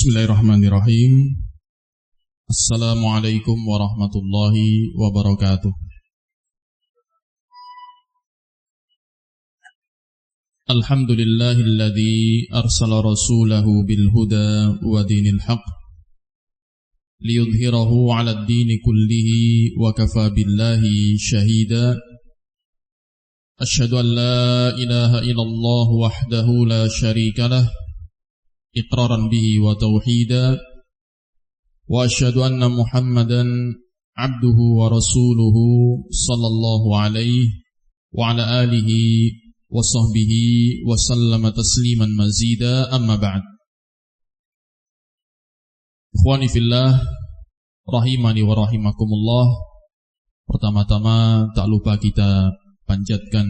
Bismillahirrahmanirrahim. Assalamualaikum warahmatullahi wabarakatuh. Alhamdulillahilladzi arsala rasulahu bil huda wa dinil haqq liyudhhirahu 'alad dini kullihi wa kafa billahi shahida. Asyhadu an la ilaha illallah wahdahu la syarika lah iqraran bihi wa tauhida, wa asyhadu anna Muhammadan abduhu wa rasuluhu sallallahu alaihi wa ala alihi wa sahbihi wa sallama tasliman mazida, amma ba'd. Ikhwani fillah, rahimani wa rahimakumullah. Pertama-tama tak lupa kita panjatkan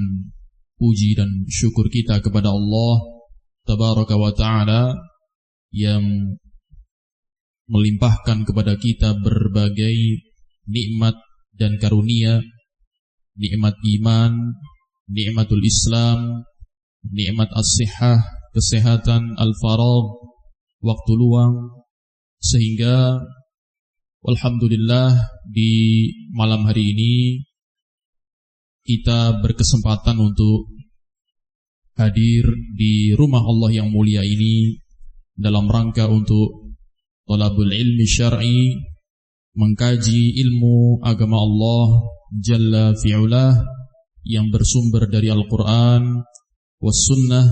puji dan syukur kita kepada Allah Tabaraka wa ta'ala yang melimpahkan kepada kita berbagai nikmat dan karunia, nikmat iman, nikmatul Islam, nikmat as-sihah, kesehatan, al-faragh, waktu luang, sehingga alhamdulillah di malam hari ini kita berkesempatan untuk hadir di rumah Allah yang mulia ini dalam rangka untuk thalabul ilmi syar'i, mengkaji ilmu agama Allah Jalla fi'ulah yang bersumber dari Al-Quran was sunnah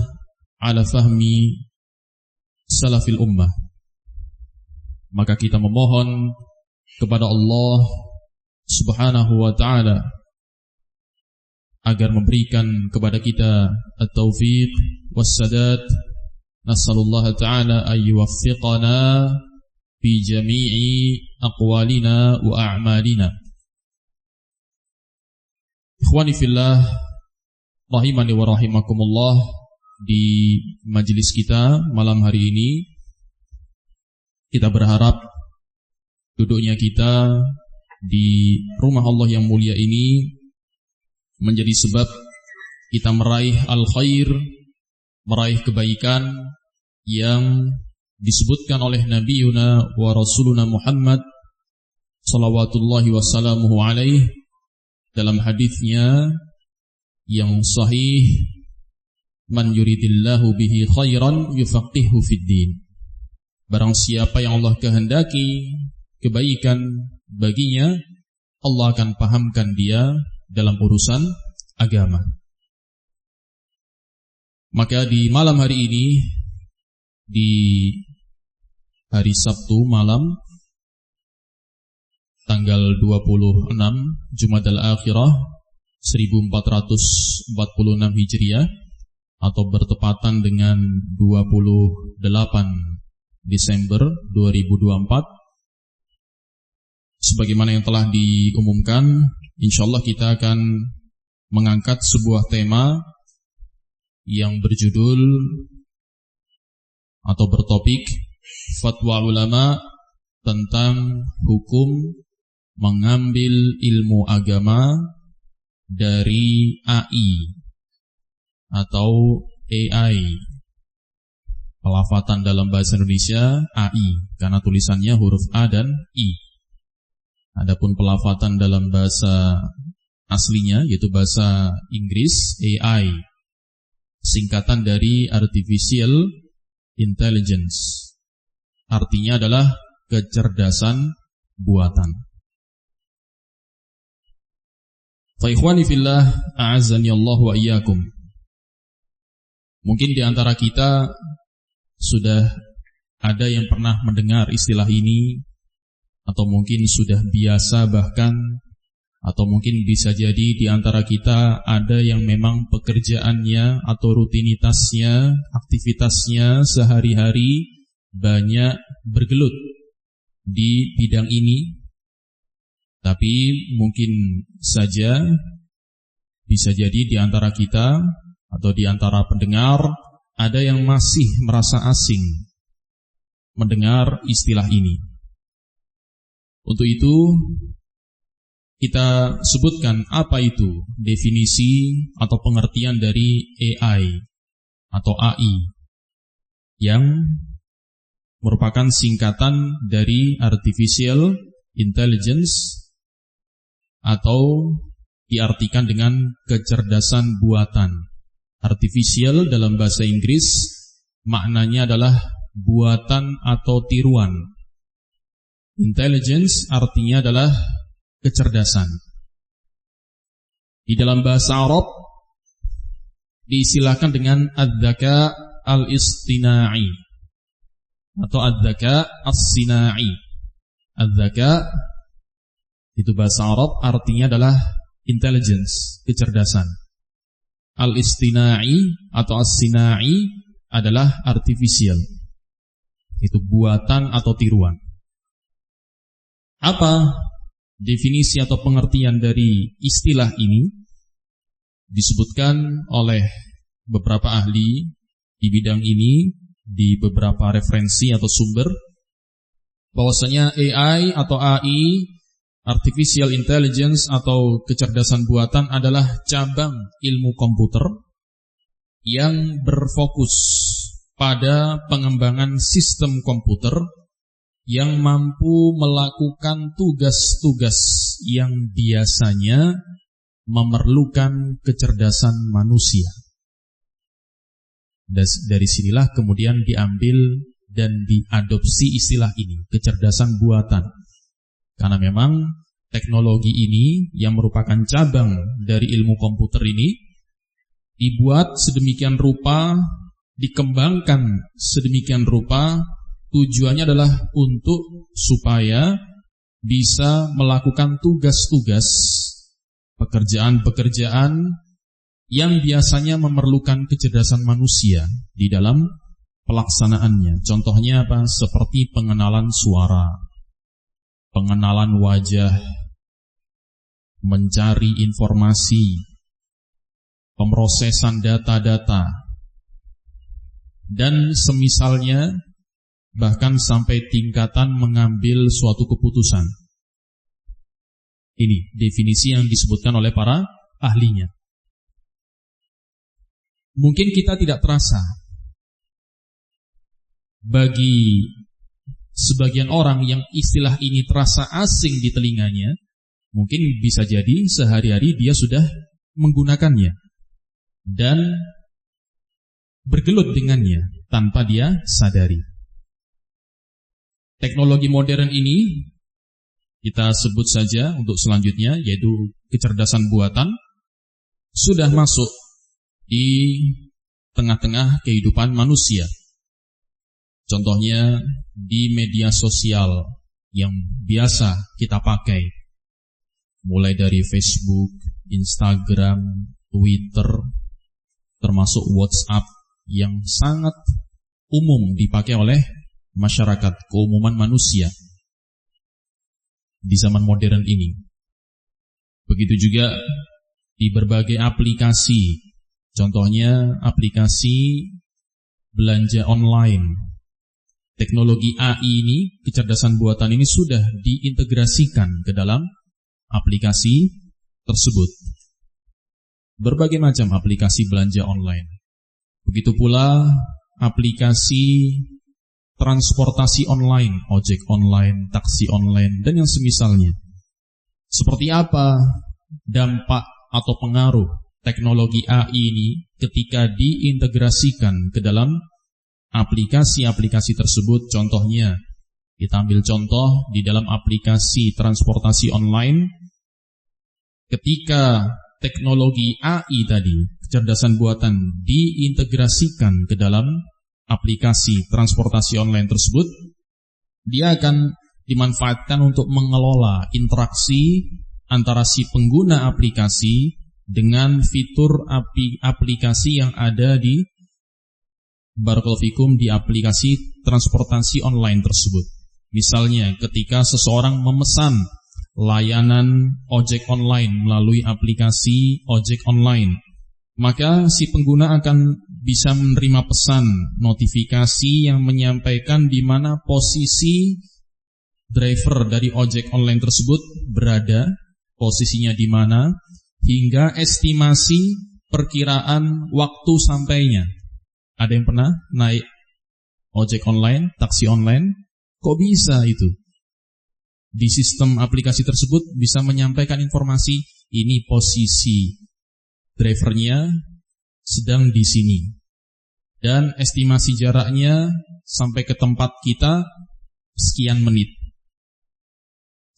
ala fahmi salafil ummah. Maka kita memohon kepada Allah Subhanahu wa ta'ala agar memberikan kepada kita at-taufiq was-sadad. Nas'alullah ta'ala ay yuwaffiqana fi jami'i aqwalina wa a'malina. Ikhwani fillah, rahimani wa rahimakumullah. Di majelis kita malam hari ini, kita berharap duduknya kita di rumah Allah yang mulia ini menjadi sebab kita meraih al-khair, meraih kebaikan yang disebutkan oleh Nabiuna wa Rasuluna Muhammad salawatullahi wassalamuhu alaih dalam hadisnya yang sahih, man yuridillahu bihi khairan yufaqihu fid din. Barang siapa yang Allah kehendaki kebaikan baginya, Allah akan pahamkan dia dalam urusan agama. Maka di malam hari ini, di hari Sabtu malam tanggal 26 Jumadal Akhirah 1446 Hijriah atau bertepatan dengan 28 Desember 2024, sebagaimana yang telah diumumkan, insyaallah kita akan mengangkat sebuah tema yang berjudul atau bertopik fatwa ulama tentang hukum mengambil ilmu agama dari AI atau AI. Pelafatan dalam bahasa Indonesia AI karena tulisannya huruf A dan I. Adapun pelafatan dalam bahasa aslinya yaitu bahasa Inggris, AI, singkatan dari Artificial Intelligence. Artinya adalah kecerdasan buatan. Fa ikhwani fillah, a'azzani Allah wa iyyakum. Mungkin di antara kita sudah ada yang pernah mendengar istilah ini, atau mungkin sudah biasa bahkan, atau mungkin bisa jadi di antara kita ada yang memang pekerjaannya atau rutinitasnya, aktivitasnya sehari-hari banyak bergelut di bidang ini. Tapi mungkin saja bisa jadi di antara kita atau di antara pendengar ada yang masih merasa asing mendengar istilah ini. Untuk itu kita sebutkan apa itu definisi atau pengertian dari AI atau AI yang merupakan singkatan dari artificial intelligence atau diartikan dengan kecerdasan buatan. Artificial dalam bahasa Inggris maknanya adalah buatan atau tiruan. Intelligence artinya adalah kecerdasan. Di dalam bahasa Arab diistilahkan dengan adzaka al-istina'i atau adzaka as-sina'i. Adzaka itu bahasa Arab artinya adalah intelligence, kecerdasan. Al-istina'i atau as-sina'i adalah artificial. Itu buatan atau tiruan. Apa definisi atau pengertian dari istilah ini? Disebutkan oleh beberapa ahli di bidang ini di beberapa referensi atau sumber, bahwasanya AI atau AI, artificial intelligence atau kecerdasan buatan adalah cabang ilmu komputer yang berfokus pada pengembangan sistem komputer yang mampu melakukan tugas-tugas yang biasanya memerlukan kecerdasan manusia. Dari sinilah kemudian diambil dan diadopsi istilah ini, kecerdasan buatan. Karena memang teknologi ini yang merupakan cabang dari ilmu komputer ini dibuat sedemikian rupa, dikembangkan sedemikian rupa, tujuannya adalah untuk supaya bisa melakukan tugas-tugas, pekerjaan-pekerjaan yang biasanya memerlukan kecerdasan manusia di dalam pelaksanaannya. Contohnya apa? Seperti pengenalan suara, pengenalan wajah, mencari informasi, pemrosesan data-data, dan semisalnya, bahkan sampai tingkatan mengambil suatu keputusan. Ini definisi yang disebutkan oleh para ahlinya. Mungkin kita tidak terasa. Bagi sebagian orang yang istilah ini terasa asing di telinganya, mungkin bisa jadi sehari-hari dia sudah menggunakannya dan bergelut dengannya tanpa dia sadari. Teknologi modern ini kita sebut saja untuk selanjutnya, yaitu kecerdasan buatan, sudah masuk di tengah-tengah kehidupan manusia. Contohnya di media sosial yang biasa kita pakai, mulai dari Facebook, Instagram, Twitter, termasuk WhatsApp yang sangat umum dipakai oleh masyarakat, keumuman manusia di zaman modern ini. Begitu juga di berbagai aplikasi, contohnya aplikasi belanja online. Teknologi AI ini, kecerdasan buatan ini sudah diintegrasikan ke dalam aplikasi tersebut. Berbagai macam aplikasi belanja online. Begitu pula aplikasi transportasi online, ojek online, taksi online, dan yang semisalnya. Seperti apa dampak atau pengaruh teknologi AI ini ketika diintegrasikan ke dalam aplikasi-aplikasi tersebut? Contohnya, kita ambil contoh di dalam aplikasi transportasi online, ketika teknologi AI tadi, kecerdasan buatan, diintegrasikan ke dalam aplikasi transportasi online tersebut, dia akan dimanfaatkan untuk mengelola interaksi antara si pengguna aplikasi dengan fitur aplikasi yang ada di barakallahu fikum di aplikasi transportasi online tersebut. Misalnya ketika seseorang memesan layanan ojek online melalui aplikasi ojek online, maka si pengguna akan bisa menerima pesan notifikasi yang menyampaikan di mana posisi driver dari ojek online tersebut berada, posisinya di mana, hingga estimasi perkiraan waktu sampainya. Ada yang pernah naik ojek online, taksi online. Kok bisa itu? Di sistem aplikasi tersebut bisa menyampaikan informasi, ini posisi drivernya sedang di sini. Dan estimasi jaraknya sampai ke tempat kita sekian menit.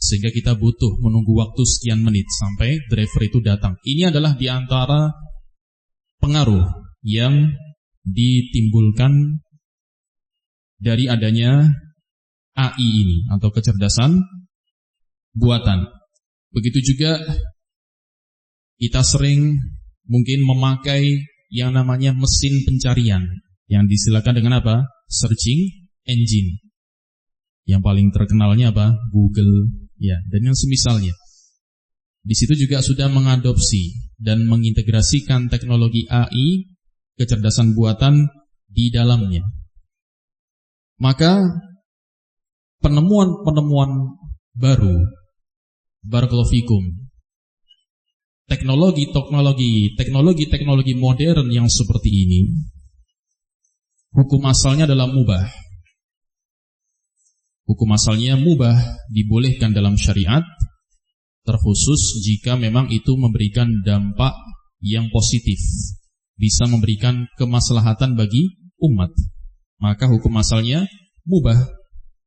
Sehingga kita butuh menunggu waktu sekian menit sampai driver itu datang. Ini adalah di antara pengaruh yang ditimbulkan dari adanya AI ini atau kecerdasan buatan. Begitu juga kita sering mungkin memakai yang namanya mesin pencarian yang disilakan dengan apa? Searching engine. Yang paling terkenalnya apa? Google, ya, dan yang semisalnya. Di situ juga sudah mengadopsi dan mengintegrasikan teknologi AI, kecerdasan buatan di dalamnya. Maka penemuan-penemuan baru, barakallahu fikum, teknologi modern yang seperti ini, hukum asalnya adalah mubah. Hukum asalnya mubah, dibolehkan dalam syariat, terkhusus jika memang itu memberikan dampak yang positif, bisa memberikan kemaslahatan bagi umat. Maka hukum asalnya mubah,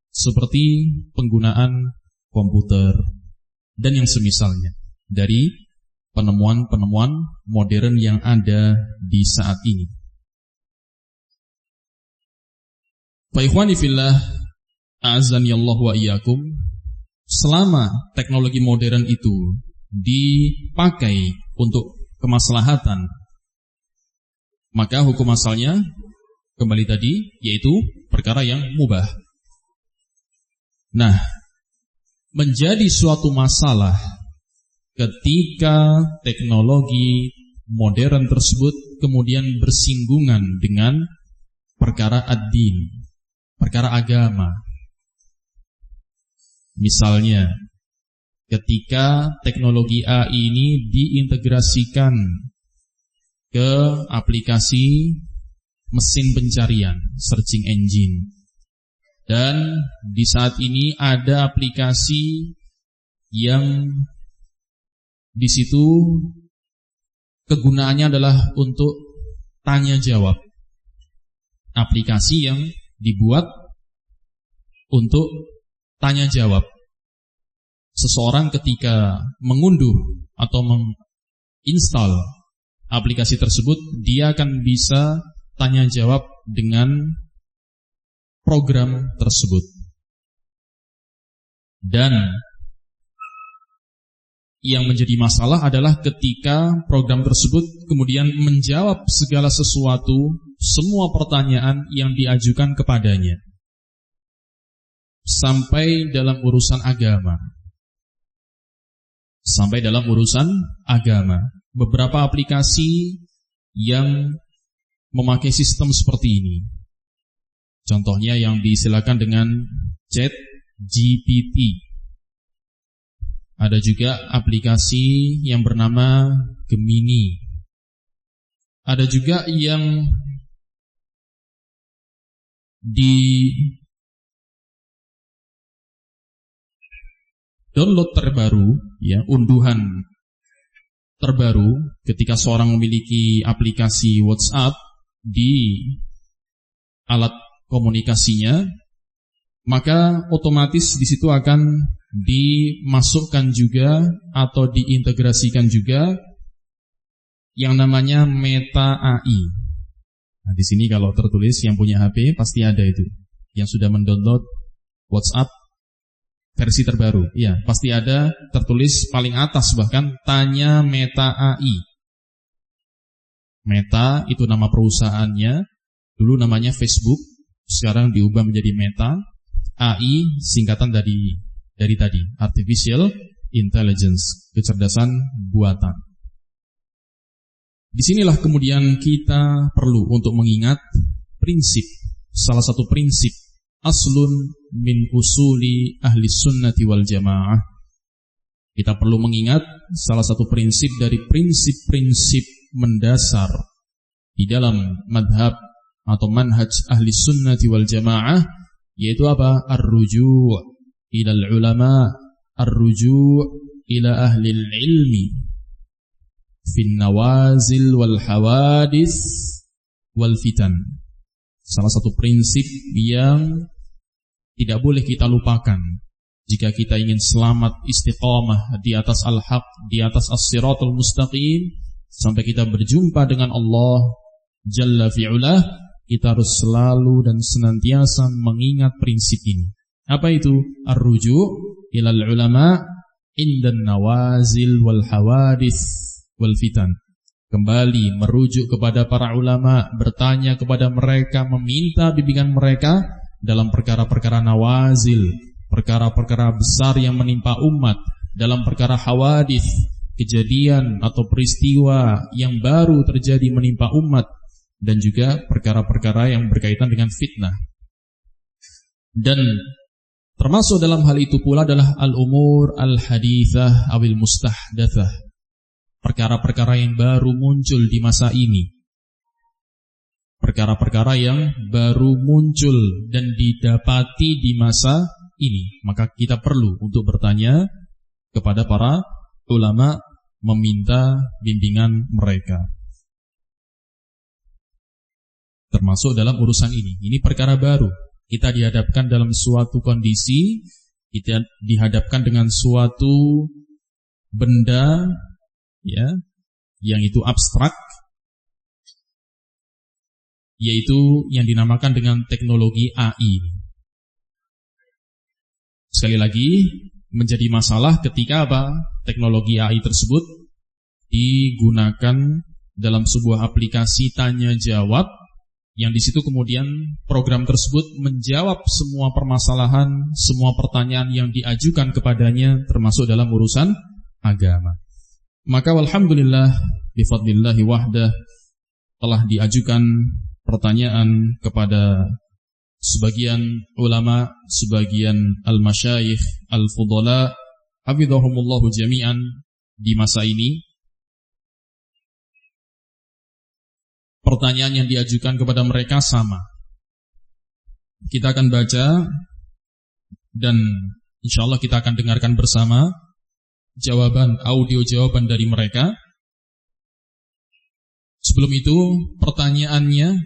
seperti penggunaan komputer dan yang semisalnya dari penemuan-penemuan modern yang ada di saat ini. Fa ikhwani fillah, a'azzani Allah wa iyyakum, selama teknologi modern itu dipakai untuk kemaslahatan, maka hukum asalnya kembali tadi yaitu perkara yang mubah. Nah, menjadi suatu masalah ketika teknologi modern tersebut kemudian bersinggungan dengan perkara ad-din, perkara agama. Misalnya, ketika teknologi AI ini diintegrasikan ke aplikasi mesin pencarian, searching engine, dan di saat ini ada aplikasi yang di situ kegunaannya adalah untuk tanya jawab. Aplikasi yang dibuat untuk tanya jawab. Seseorang ketika mengunduh atau menginstal aplikasi tersebut, dia akan bisa tanya jawab dengan program tersebut. Dan yang menjadi masalah adalah ketika program tersebut kemudian menjawab segala sesuatu, semua pertanyaan yang diajukan kepadanya, sampai dalam urusan agama. Sampai dalam urusan agama. Beberapa aplikasi yang memakai sistem seperti ini. Contohnya yang disilakan dengan ChatGPT. Ada juga aplikasi yang bernama Gemini. Ada juga yang di download terbaru, ya, unduhan terbaru ketika seorang memiliki aplikasi WhatsApp di alat komunikasinya, maka otomatis di situ akan dimasukkan juga atau diintegrasikan juga yang namanya Meta AI. Nah, di sini kalau tertulis yang punya HP pasti ada itu, yang sudah mendownload WhatsApp versi terbaru. Ya, pasti ada tertulis paling atas bahkan tanya Meta AI. Meta itu nama perusahaannya, dulu namanya Facebook, sekarang diubah menjadi Meta. AI singkatan dari tadi, Artificial Intelligence, kecerdasan buatan. Disinilah kemudian kita perlu untuk mengingat prinsip, salah satu prinsip aslun min usuli ahli sunnati wal jamaah. Kita perlu mengingat salah satu prinsip dari prinsip-prinsip mendasar di dalam madhab atau manhaj ahli sunnati wal jamaah, yaitu apa? Ar-ruju' ilal ulama, ar-ruju' ila ahli ilmi fin nawazil wal hawadis wal fitan. Salah satu prinsip yang tidak boleh kita lupakan jika kita ingin selamat istiqamah di atas al-haq, di atas as-siratul mustaqim, sampai kita berjumpa dengan Allah Jalla fi'ulah, kita harus selalu dan senantiasa mengingat prinsip ini. Apa itu? Ar-ruju' ilal ulama indan nawazil wal hawadis wal fitan. Kembali merujuk kepada para ulama, bertanya kepada mereka, meminta bimbingan mereka dalam perkara-perkara nawazil, perkara-perkara besar yang menimpa umat, dalam perkara hawadis, kejadian atau peristiwa yang baru terjadi menimpa umat, dan juga perkara-perkara yang berkaitan dengan fitnah. Dan termasuk dalam hal itu pula adalah al-umur al-hadithah awil mustahdathah, perkara-perkara yang baru muncul di masa ini, perkara-perkara yang baru muncul dan didapati di masa ini. Maka kita perlu untuk bertanya kepada para ulama, meminta bimbingan mereka, termasuk dalam urusan ini. Ini perkara baru. Kita dihadapkan dalam suatu kondisi, kita dihadapkan dengan suatu benda, ya, yang itu abstrak, yaitu yang dinamakan dengan teknologi AI. Sekali lagi, menjadi masalah ketika apa? Teknologi AI tersebut digunakan dalam sebuah aplikasi tanya jawab, yang di situ kemudian program tersebut menjawab semua permasalahan, semua pertanyaan yang diajukan kepadanya, termasuk dalam urusan agama. Maka walhamdulillah bifadlillahi wahdah telah diajukan pertanyaan kepada sebagian ulama, sebagian al-masyayikh, al-fudala, hafizahumullahu jami'an di masa ini. Pertanyaan yang diajukan kepada mereka sama. Kita akan baca dan insyaallah kita akan dengarkan bersama audio jawaban dari mereka. Sebelum itu, pertanyaannya,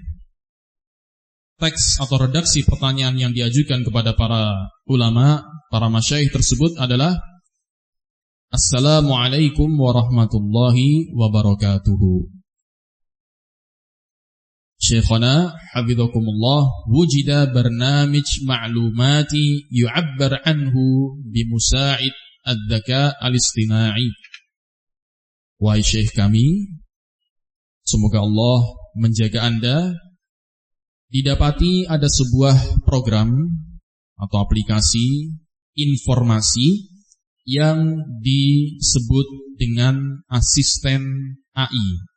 teks atau redaksi pertanyaan yang diajukan kepada para ulama, para masyayikh tersebut adalah: Assalamualaikum warahmatullahi wabarakatuh. Syekhana hafizakumullah, wujida barnamij ma'lumati yu'abbar anhu bimusa'id ad-dhaka al-istina'i. Wahai syekh kami, semoga Allah menjaga Anda, didapati ada sebuah program atau aplikasi informasi yang disebut dengan asisten AI.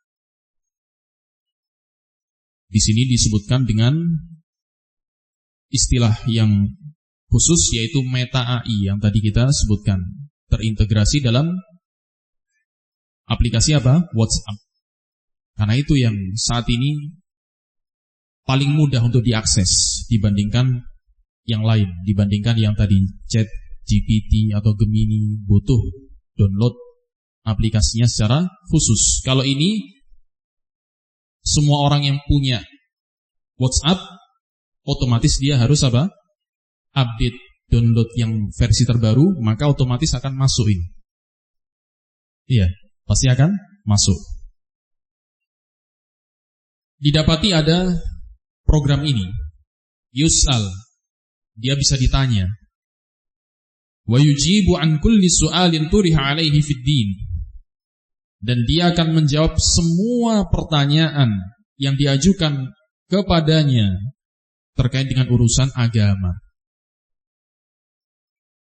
Di sini disebutkan dengan istilah yang khusus, yaitu Meta AI yang tadi kita sebutkan, terintegrasi dalam aplikasi apa? WhatsApp. Karena itu yang saat ini paling mudah untuk diakses dibandingkan yang lain, dibandingkan yang tadi Chat GPT atau Gemini, butuh download aplikasinya secara khusus. Kalau ini semua orang yang punya WhatsApp, otomatis dia harus apa? Update, download yang versi terbaru, maka otomatis akan masuk ini. Iya, pasti akan masuk. Didapati ada program ini, Yus'al, dia bisa ditanya. Wa yujibu an kulli su'alin turiha alaihi fid din. Dan dia akan menjawab semua pertanyaan yang diajukan kepadanya terkait dengan urusan agama.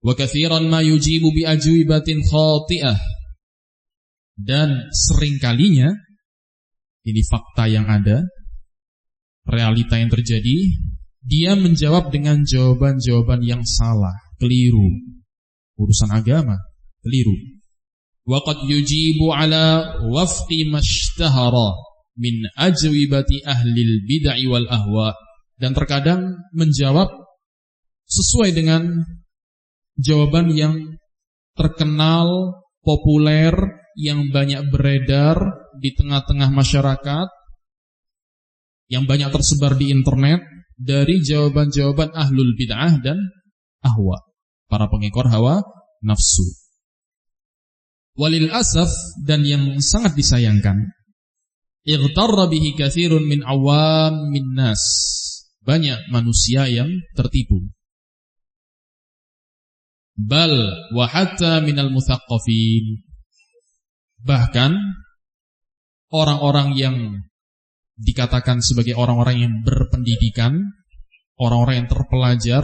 Wa katsiran ma yujibu bi ajwibatin khati'ah. Dan seringkalinya, ini fakta yang ada, realita yang terjadi, dia menjawab dengan jawaban-jawaban yang salah, keliru. Urusan agama, keliru. Wa qad yujibu ala wafqi mashtahara min ajwibati ahlil bid'ah wal ahwa, dan terkadang menjawab sesuai dengan jawaban yang terkenal, populer, yang banyak beredar di tengah-tengah masyarakat, yang banyak tersebar di internet, dari jawaban-jawaban ahlul bid'ah dan ahwa, para pengekor hawa nafsu. Walil asaf, dan yang sangat disayangkan, ightarra bihi katsirun min awamin nas, banyak manusia yang tertipu. Bal wa hatta minal mutsaqqafin, bahkan orang-orang yang dikatakan sebagai orang-orang yang berpendidikan, orang-orang yang terpelajar,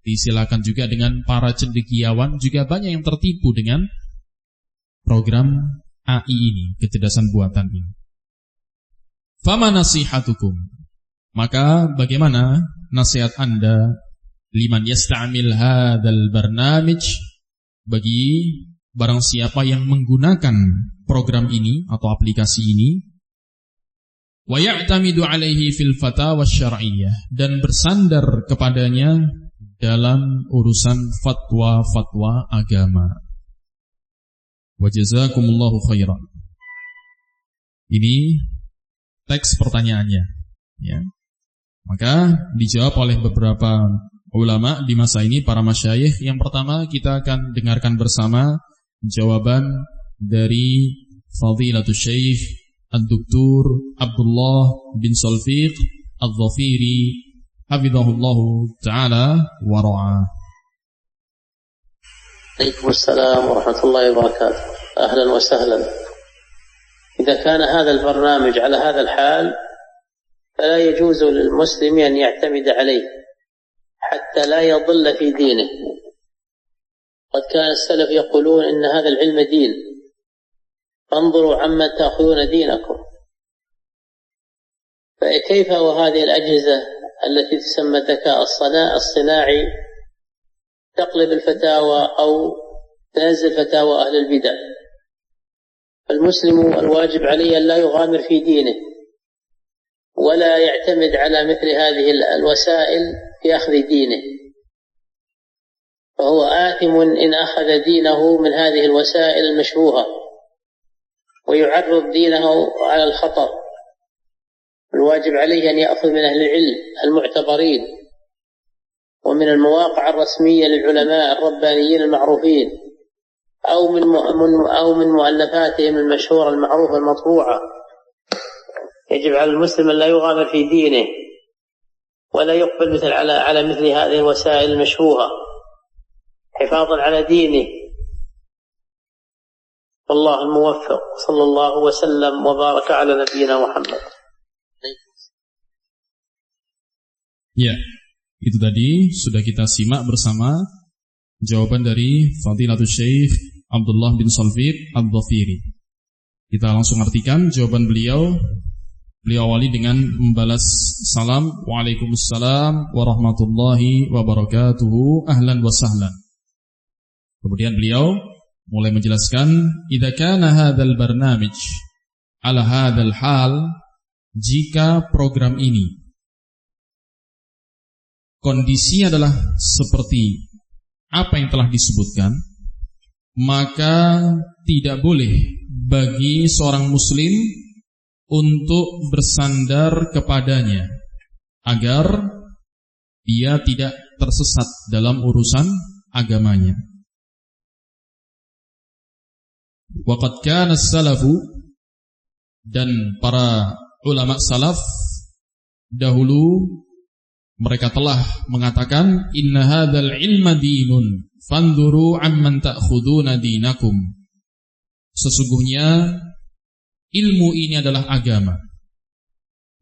disilakan juga dengan para cendekiawan, juga banyak yang tertipu dengan program AI ini, kecerdasan buatan ini. Fama nasihatukum, maka bagaimana nasihat Anda liman yasta'mil hadzal barnamij, bagi barang siapa yang menggunakan program ini atau aplikasi ini, wa ya'tamidu alaihi fil fatawa syar'iyyah, dan bersandar kepadanya dalam urusan fatwa-fatwa agama. Wa jazakumullahu khairan. Ini teks pertanyaannya, ya. Maka dijawab oleh beberapa ulama di masa ini, para masyayikh. Yang pertama kita akan dengarkan bersama jawaban dari Fadilatul Syekh Ad-Doktor Abdullah bin Salfiq Al-Dhafiri hafizahullahu ta'ala wa ra'ah. Waalaikumsalam warahmatullahi wabarakatuh. Ahlan wa sahlan. إذا كان هذا البرنامج على هذا الحال فلا يجوز للمسلم أن يعتمد عليه حتى لا يضل في دينه. قد كان السلف يقولون إن هذا العلم دين، فانظروا عمن تأخذون دينكم. فكيف وهذه الأجهزة التي تسمى الذكاء الصناعي تقلب الفتاوى أو تنزل فتاوى أهل البدع؟ المسلم الواجب عليه أن لا يغامر في دينه ولا يعتمد على مثل هذه الوسائل في أخذ دينه، فهو آثم إن أخذ دينه من هذه الوسائل المشبوهة ويعرض دينه على الخطر. الواجب عليه أن يأخذ من أهل العلم المعتبرين ومن المواقع الرسمية للعلماء الربانيين المعروفين أو من مؤلفاتهم المشهورة المعروفة المطبوعة. يجب على المسلم أن لا يغامر في دينه ولا يقبل على مثل هذه الوسائل المشبوهة حفاظا على دينه. والله الموفق. صلى الله وسلم وبارك على نبينا محمد. Ya, itu tadi sudah kita simak bersama jawaban dari Fadilatul Syekh Abdullah bin Salfiq Al-Dhafiri. Kita langsung artikan jawaban beliau. Beliau awali dengan membalas salam, Waalaikumsalam warahmatullahi wabarakatuh, ahlan wa sahlan. Kemudian beliau mulai menjelaskan, idza kana hadzal barnamij ala hadzal hal, jika program ini kondisi adalah seperti apa yang telah disebutkan, maka tidak boleh bagi seorang muslim untuk bersandar kepadanya agar dia tidak tersesat dalam urusan agamanya. Waqad kana as-salafu, dan para ulama salaf dahulu mereka telah mengatakan, inna hadzal ilma dinun fanduru amman ta'khuduna dinakum. Sesungguhnya ilmu ini adalah agama,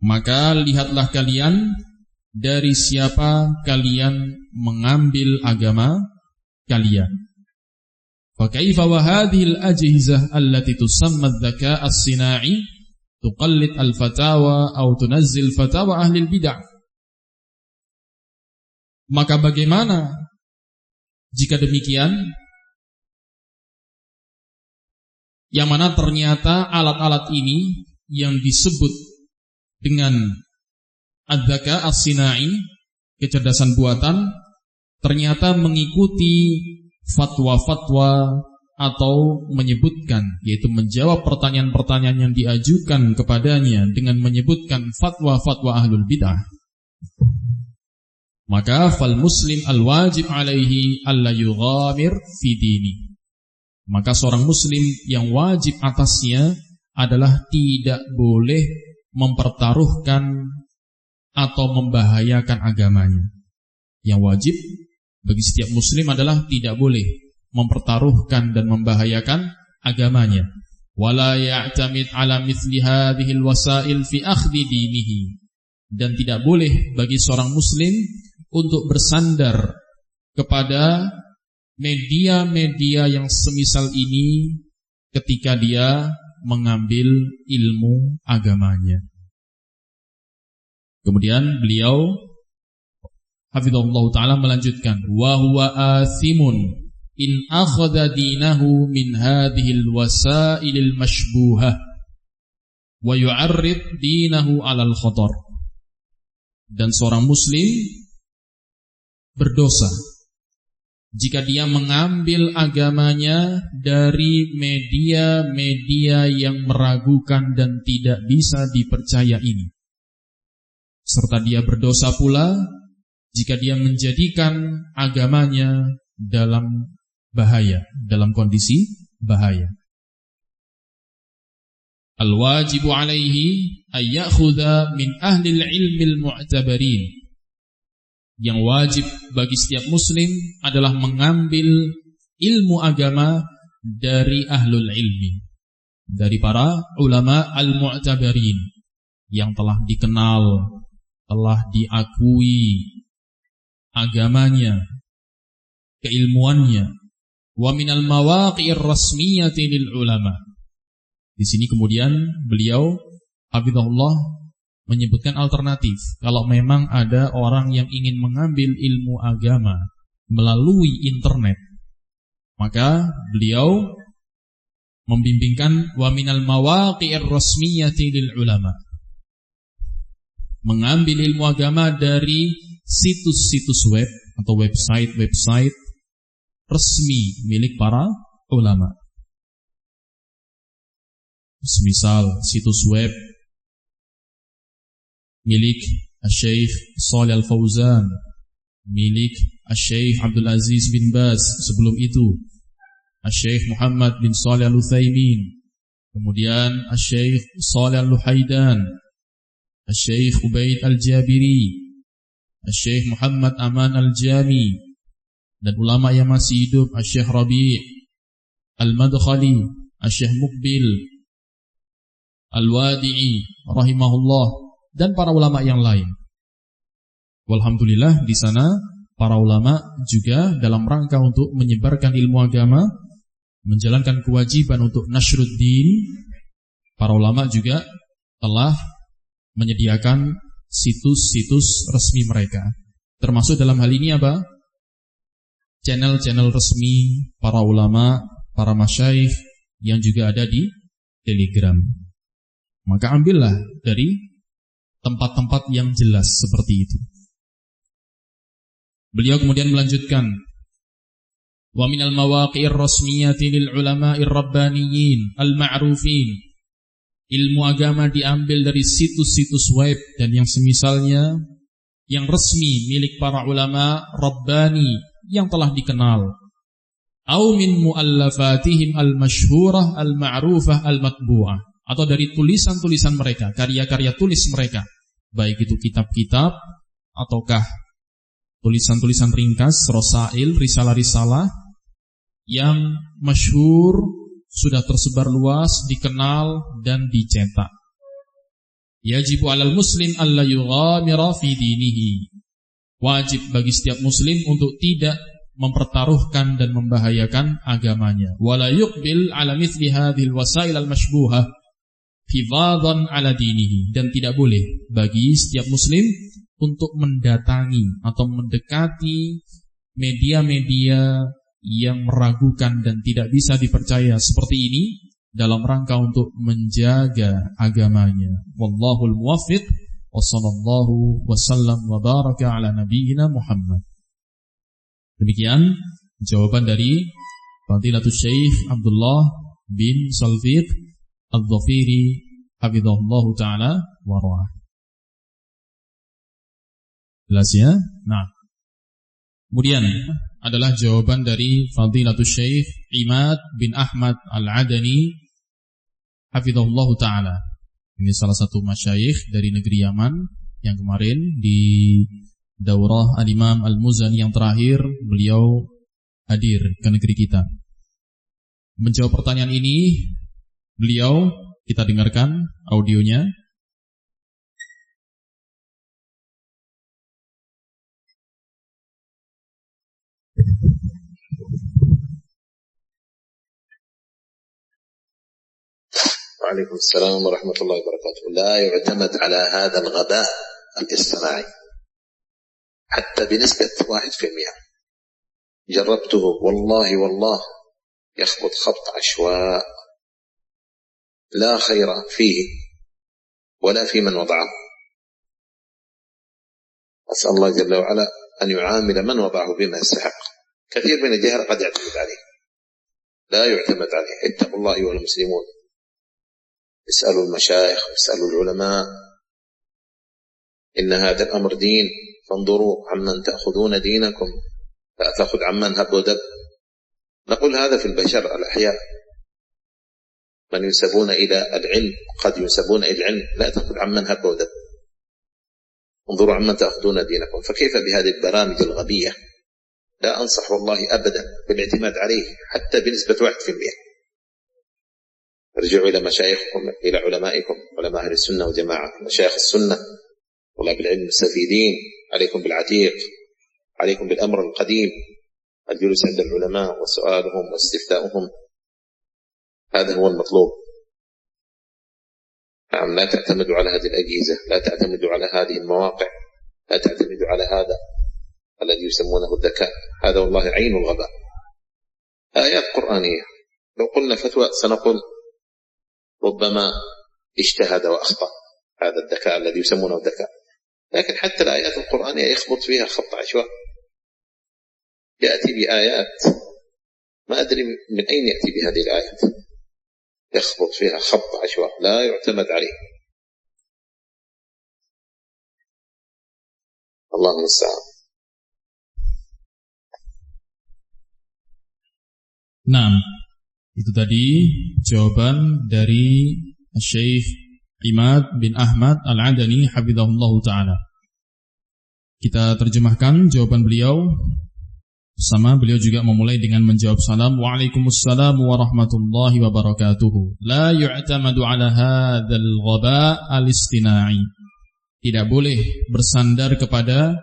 maka lihatlah kalian dari siapa kalian mengambil agama kalian. Fa kaifa wa hadhihi al-ajhizah allati tusamma adh-dhaka' as-sina'i tuqallid al-fatawa aw tunazzil fatawa ahli al-bid'ah. Maka bagaimana jika demikian, yang mana ternyata alat-alat ini yang disebut dengan adzaka as-sinai, kecerdasan buatan, ternyata mengikuti fatwa-fatwa atau menyebutkan, yaitu menjawab pertanyaan-pertanyaan yang diajukan kepadanya dengan menyebutkan fatwa-fatwa ahlul bid'ah, maka fal muslim al-wajib alaihi alla yughamir fi dini. Maka seorang muslim yang wajib atasnya adalah tidak boleh mempertaruhkan atau membahayakan agamanya. Yang wajib bagi setiap muslim adalah tidak boleh mempertaruhkan dan membahayakan agamanya. Wala ya'tamid ala mithli hadhihi alwasail fi akhdhi dinihi. Dan tidak boleh bagi seorang muslim untuk bersandar kepada media-media yang semisal ini ketika dia mengambil ilmu agamanya. Kemudian beliau hafizahullah ta'ala melanjutkan, wa huwa athimun in akhadha dinahu min hadhihi alwasail almashbuhah wa yu'arrid dinahu 'alal khatar. Dan seorang muslim berdosa jika dia mengambil agamanya dari media-media yang meragukan dan tidak bisa dipercaya ini. Serta dia berdosa pula jika dia menjadikan agamanya dalam bahaya, dalam kondisi bahaya. Al-wajibu alaihi ayyakhudha min ahli al-ilmi al-mu'tabarin. Yang wajib bagi setiap muslim adalah mengambil ilmu agama dari ahlul ilmi, dari para ulama al-mu'tabarin yang telah dikenal, telah diakui agamanya, keilmuannya. Wa minal mawaqi'ir rasmiyati lil ulama. Di sini kemudian beliau hafizahullah menyebutkan alternatif. Kalau memang ada orang yang ingin mengambil ilmu agama melalui internet, maka beliau membimbingkan wa minal mawaqi'ir rasmiyati lil ulama, mengambil ilmu agama dari situs-situs web atau website-website resmi milik para ulama. Semisal situs web milik Syekh Shalih Al-Fauzan, milik Syekh Abdul Aziz bin Baz, sebelum itu Syekh Muhammad bin Shalih Al-Utsaimin, kemudian Syekh Shalih Al-Luhaidan, Syekh Ubaid Al-Jabiri, Syekh Muhammad Aman Al-Jami, dan ulama yang masih hidup Syekh Rabi' Al-Madkhali, Syekh Muqbil Al-Wadi'i rahimahullah, dan para ulama yang lain. Walhamdulillah di sana para ulama juga dalam rangka untuk menyebarkan ilmu agama, menjalankan kewajiban untuk nasyruddin, para ulama juga telah menyediakan situs-situs resmi mereka. Termasuk dalam hal ini apa? Channel-channel resmi para ulama, para masyayikh yang juga ada di Telegram. Maka ambillah dari tempat-tempat yang jelas seperti itu. Beliau kemudian melanjutkan, wa minal mawaqi'ir rasmiyati lil ulama'ir rabbaniyin al-ma'rufin. Ilmu agama diambil dari situs-situs web dan yang semisalnya yang resmi milik para ulama rabbani yang telah dikenal. Au min muallafatihim al-masyhurah al-ma'rufah al-matbu'ah, atau dari tulisan-tulisan mereka, karya-karya tulis mereka, baik itu kitab-kitab ataukah tulisan-tulisan ringkas, rosail, risalah-risalah yang masyhur, sudah tersebar luas, dikenal dan dicetak. Yajibu 'alal muslim alla yughamira fi dinihi. Wajib bagi setiap muslim untuk tidak mempertaruhkan dan membahayakan agamanya. Wala yuqbil 'ala mithli hadhil wasail al-mashbuhah hifadhan 'ala dinihi. Dan tidak boleh bagi setiap muslim untuk mendatangi atau mendekati media-media yang meragukan dan tidak bisa dipercaya seperti ini dalam rangka untuk menjaga agamanya. Wallahul muwaffiq wa sallallahu wasallam wa baraka ala nabiyyina Muhammad. Demikian jawaban dari Fadilatul Syekh Abdullah bin Salfiq Al-Dhafiri hafizahullahu taala wa ra'ah. Jelas ya? Nah. Kemudian adalah jawaban dari Fadilatul Syekh Imad bin Ahmad Al-Adani hafizahullahu taala. Ini salah satu masyayikh dari negeri Yaman yang kemarin di daurah Al-Imam Al-Muzani yang terakhir beliau hadir ke negeri kita. Menjawab pertanyaan ini beliau, kita dengarkan audionya. وعليكم السلام ورحمة الله وبركاته. لا يعتمد على هذا الغباء الاصطناعي حتى بنسبة 1%. جربته والله يخبط خبط عشواء لا خير فيه ولا في من وضعه. أسأل الله جل وعلا أن يعامل من وضعه بما يستحق. كثير من الجهل قد يعتمد عليه، لا يعتمد عليه. اتقوا الله أيها المسلمون، اسألوا المشايخ واسألوا العلماء، إن هذا الأمر دين، فانظروا عمن تأخذون دينكم، لا تأخذ عمن هب ودب. نقول هذا في البشر الأحياء، من ينسبون إلى العلم قد ينسبون إلى العلم، لا تأخذ عمن هب ودب، انظروا عمن تأخذون دينكم. فكيف بهذه البرامج الغبية؟ لا أنصح والله أبدا بالاعتماد عليه حتى بنسبة 1%. ارجعوا إلى مشايخكم، إلى علمائكم، علماء أهل السنة وجماعة، مشايخ السنة، طلاب العلم المستفيدين. عليكم بالعتيق، عليكم بالأمر القديم، الجلوس عند العلماء وسؤالهم واستفتاؤهم، هذا هو المطلوب. نعم، لا تعتمدوا على هذه الأجهزة، لا تعتمدوا على هذه المواقع، لا تعتمدوا على هذا الذي يسمونه الذكاء، هذا والله عين الغباء. آيات قرآنية لو قلنا فتوى سنقول ربما اجتهد وأخطأ هذا الذكاء الذي يسمونه الذكاء، لكن حتى الآيات القرآنية يخبط فيها خبط عشواء، يأتي بآيات ما أدري من أين يأتي بهذه الآيات، يخبط فيها خبط عشواء لا يعتمد عليه. الله المستعان. Nah, itu tadi jawaban dari Syekh Imad bin Ahmad Al-Adani hafizahullahu taala. Kita terjemahkan jawaban beliau. Sama beliau juga memulai dengan menjawab salam. Waalaikumsalam warahmatullahi wabarakatuh. La yu'tamadu ala hadzal ghaba al-istina'i. Tidak boleh bersandar kepada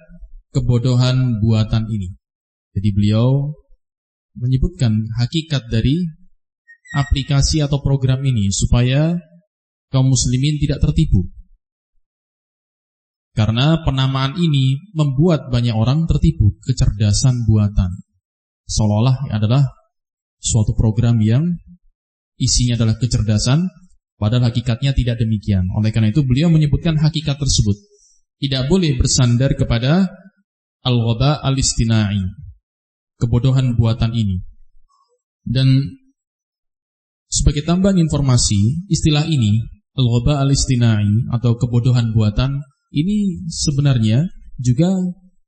kebodohan buatan ini. Jadi beliau menyebutkan hakikat dari aplikasi atau program ini supaya kaum muslimin tidak tertipu. Karena penamaan ini membuat banyak orang tertipu kecerdasan buatan, seolah-olah adalah suatu program yang isinya adalah kecerdasan, padahal hakikatnya tidak demikian. Oleh karena itu beliau menyebutkan hakikat tersebut. Tidak boleh bersandar kepada al-ghaba al-istina'i, kebodohan buatan ini. Dan sebagai tambahan informasi, istilah ini al-ghaba al-istina'i atau kebodohan buatan ini sebenarnya juga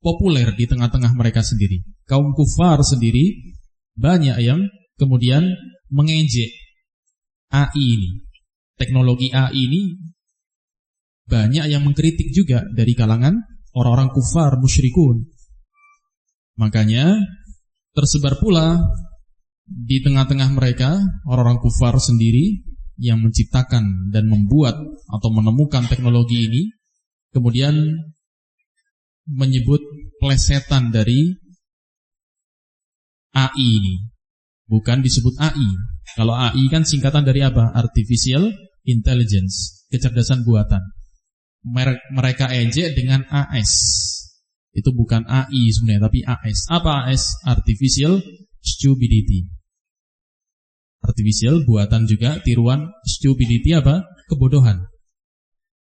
populer di tengah-tengah mereka sendiri. Kaum kufar sendiri banyak yang kemudian mengejek AI ini. Teknologi AI ini banyak yang mengkritik juga dari kalangan orang-orang kufar musyrikun. Makanya tersebar pula di tengah-tengah mereka orang-orang kufar sendiri yang menciptakan dan membuat atau menemukan teknologi ini, kemudian menyebut plesetan dari AI ini. Bukan disebut AI. Kalau AI kan singkatan dari apa? Artificial Intelligence, kecerdasan buatan. Mereka ejek dengan AS. Itu bukan AI sebenarnya, tapi AS. Apa AS? Artificial Stupidity. Artificial buatan juga, tiruan, stupidity apa? Kebodohan.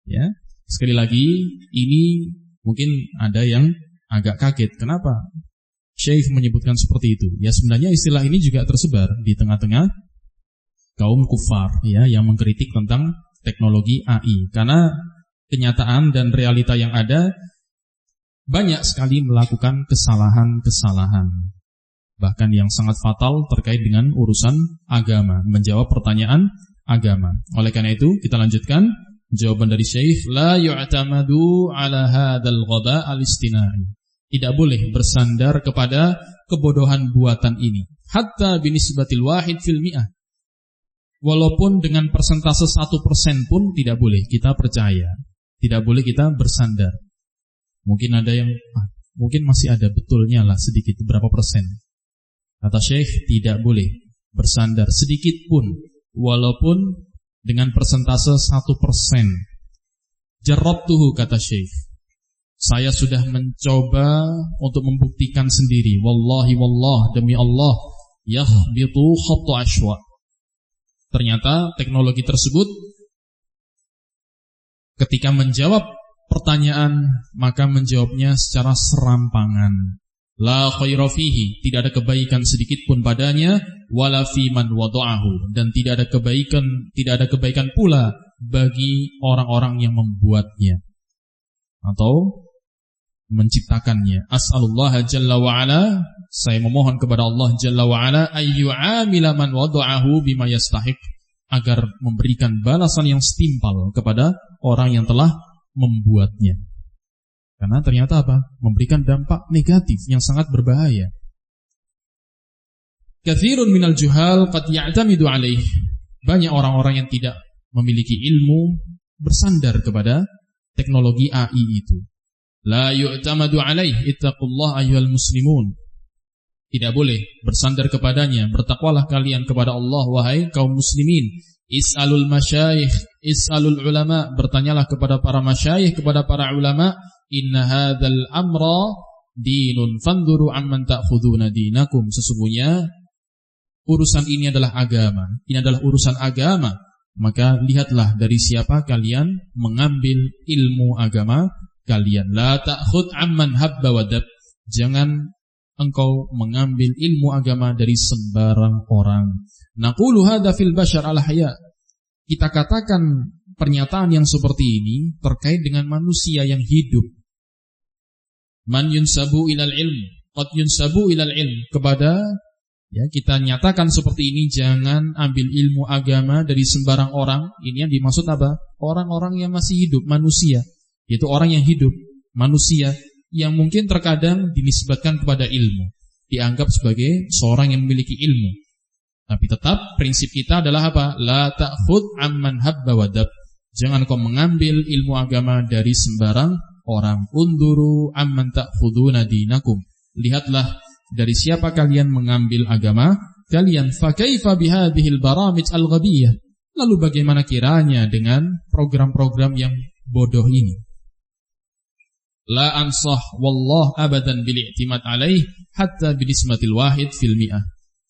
Ya, sekali lagi ini mungkin ada yang agak kaget. Kenapa Syekh menyebutkan seperti itu? Ya sebenarnya istilah ini juga tersebar di tengah-tengah kaum kufar ya yang mengkritik tentang teknologi AI. Karena kenyataan dan realita yang ada banyak sekali melakukan kesalahan-kesalahan. Bahkan yang sangat fatal terkait dengan urusan agama, menjawab pertanyaan agama. Oleh karena itu, kita lanjutkan jawaban dari Syekh, la yu'tamadu ala hadzal ghaba al-istina'i. Tidak boleh bersandar kepada kebodohan buatan ini. Hatta binisbatil wahid fil mi'ah. Walaupun dengan persentase 1% pun tidak boleh kita percaya. Tidak boleh kita bersandar. Mungkin ada yang mungkin masih ada betulnya lah sedikit, berapa persen. Kata Syekh, tidak boleh bersandar sedikit pun, walaupun dengan persentase 1%. Jarrabtuhu, kata Syekh. Saya sudah mencoba untuk membuktikan sendiri. Wallahi wallah, demi Allah, yakhbitu khatta ashwa. Ternyata teknologi tersebut ketika menjawab pertanyaan, maka menjawabnya secara serampangan. La khaira fihi, tidak ada kebaikan sedikit pun padanya, wala fi man wada'ahu, dan tidak ada kebaikan pula bagi orang-orang yang membuatnya atau menciptakannya. As'alullah jalla wa ala, saya memohon kepada Allah jalla wa ala ayyu'amila man wada'ahu bima yastahiq, agar memberikan balasan yang setimpal kepada orang yang telah membuatnya. Karena ternyata apa? Memberikan dampak negatif yang sangat berbahaya. Katsirun minal juhal qad ya'tamidu alaih. Banyak orang-orang yang tidak memiliki ilmu bersandar kepada teknologi AI itu. La yu'tamadu alaih, ittaqullah ayyuhal muslimun. Tidak boleh bersandar kepadanya. Bertakwalah kalian kepada Allah, wahai kaum muslimin. Is'alul masyayikh, is'alul ulama. Bertanyalah kepada para masyayikh, kepada para ulama. Inna hadzal amra dinun fanduru amman ta'khuduna dinakum. Sesungguhnya urusan ini adalah agama. Ini adalah urusan agama. Maka lihatlah dari siapa kalian mengambil ilmu agama kalian. La ta'khud amman habba wadab. Jangan engkau mengambil ilmu agama dari sembarang orang. Naqulu hadza fil bashar al-haya. Kita katakan pernyataan yang seperti ini terkait dengan manusia yang hidup. Man yunsabu ilal ilm, qad yunsabu ilal ilm, kepada ya kita nyatakan seperti ini, jangan ambil ilmu agama dari sembarang orang. Ini yang dimaksud apa? Orang-orang yang masih hidup, manusia, yaitu orang yang hidup, manusia yang mungkin terkadang dinisbatkan kepada ilmu, dianggap sebagai seorang yang memiliki ilmu. Tapi tetap prinsip kita adalah apa? La ta'khud amman habba wadab. Jangan kau mengambil ilmu agama dari sembarang orang. Unduru amman ta'khuduna dinakum. Lihatlah dari siapa kalian mengambil agama kalian. Fa kaifa bihadhil baramij al-ghabiyah. Lalu bagaimana kiranya dengan program-program yang bodoh ini? La ansah wallah abadan bil i'timad alaih hatta binismatil wahid fil mi'ah.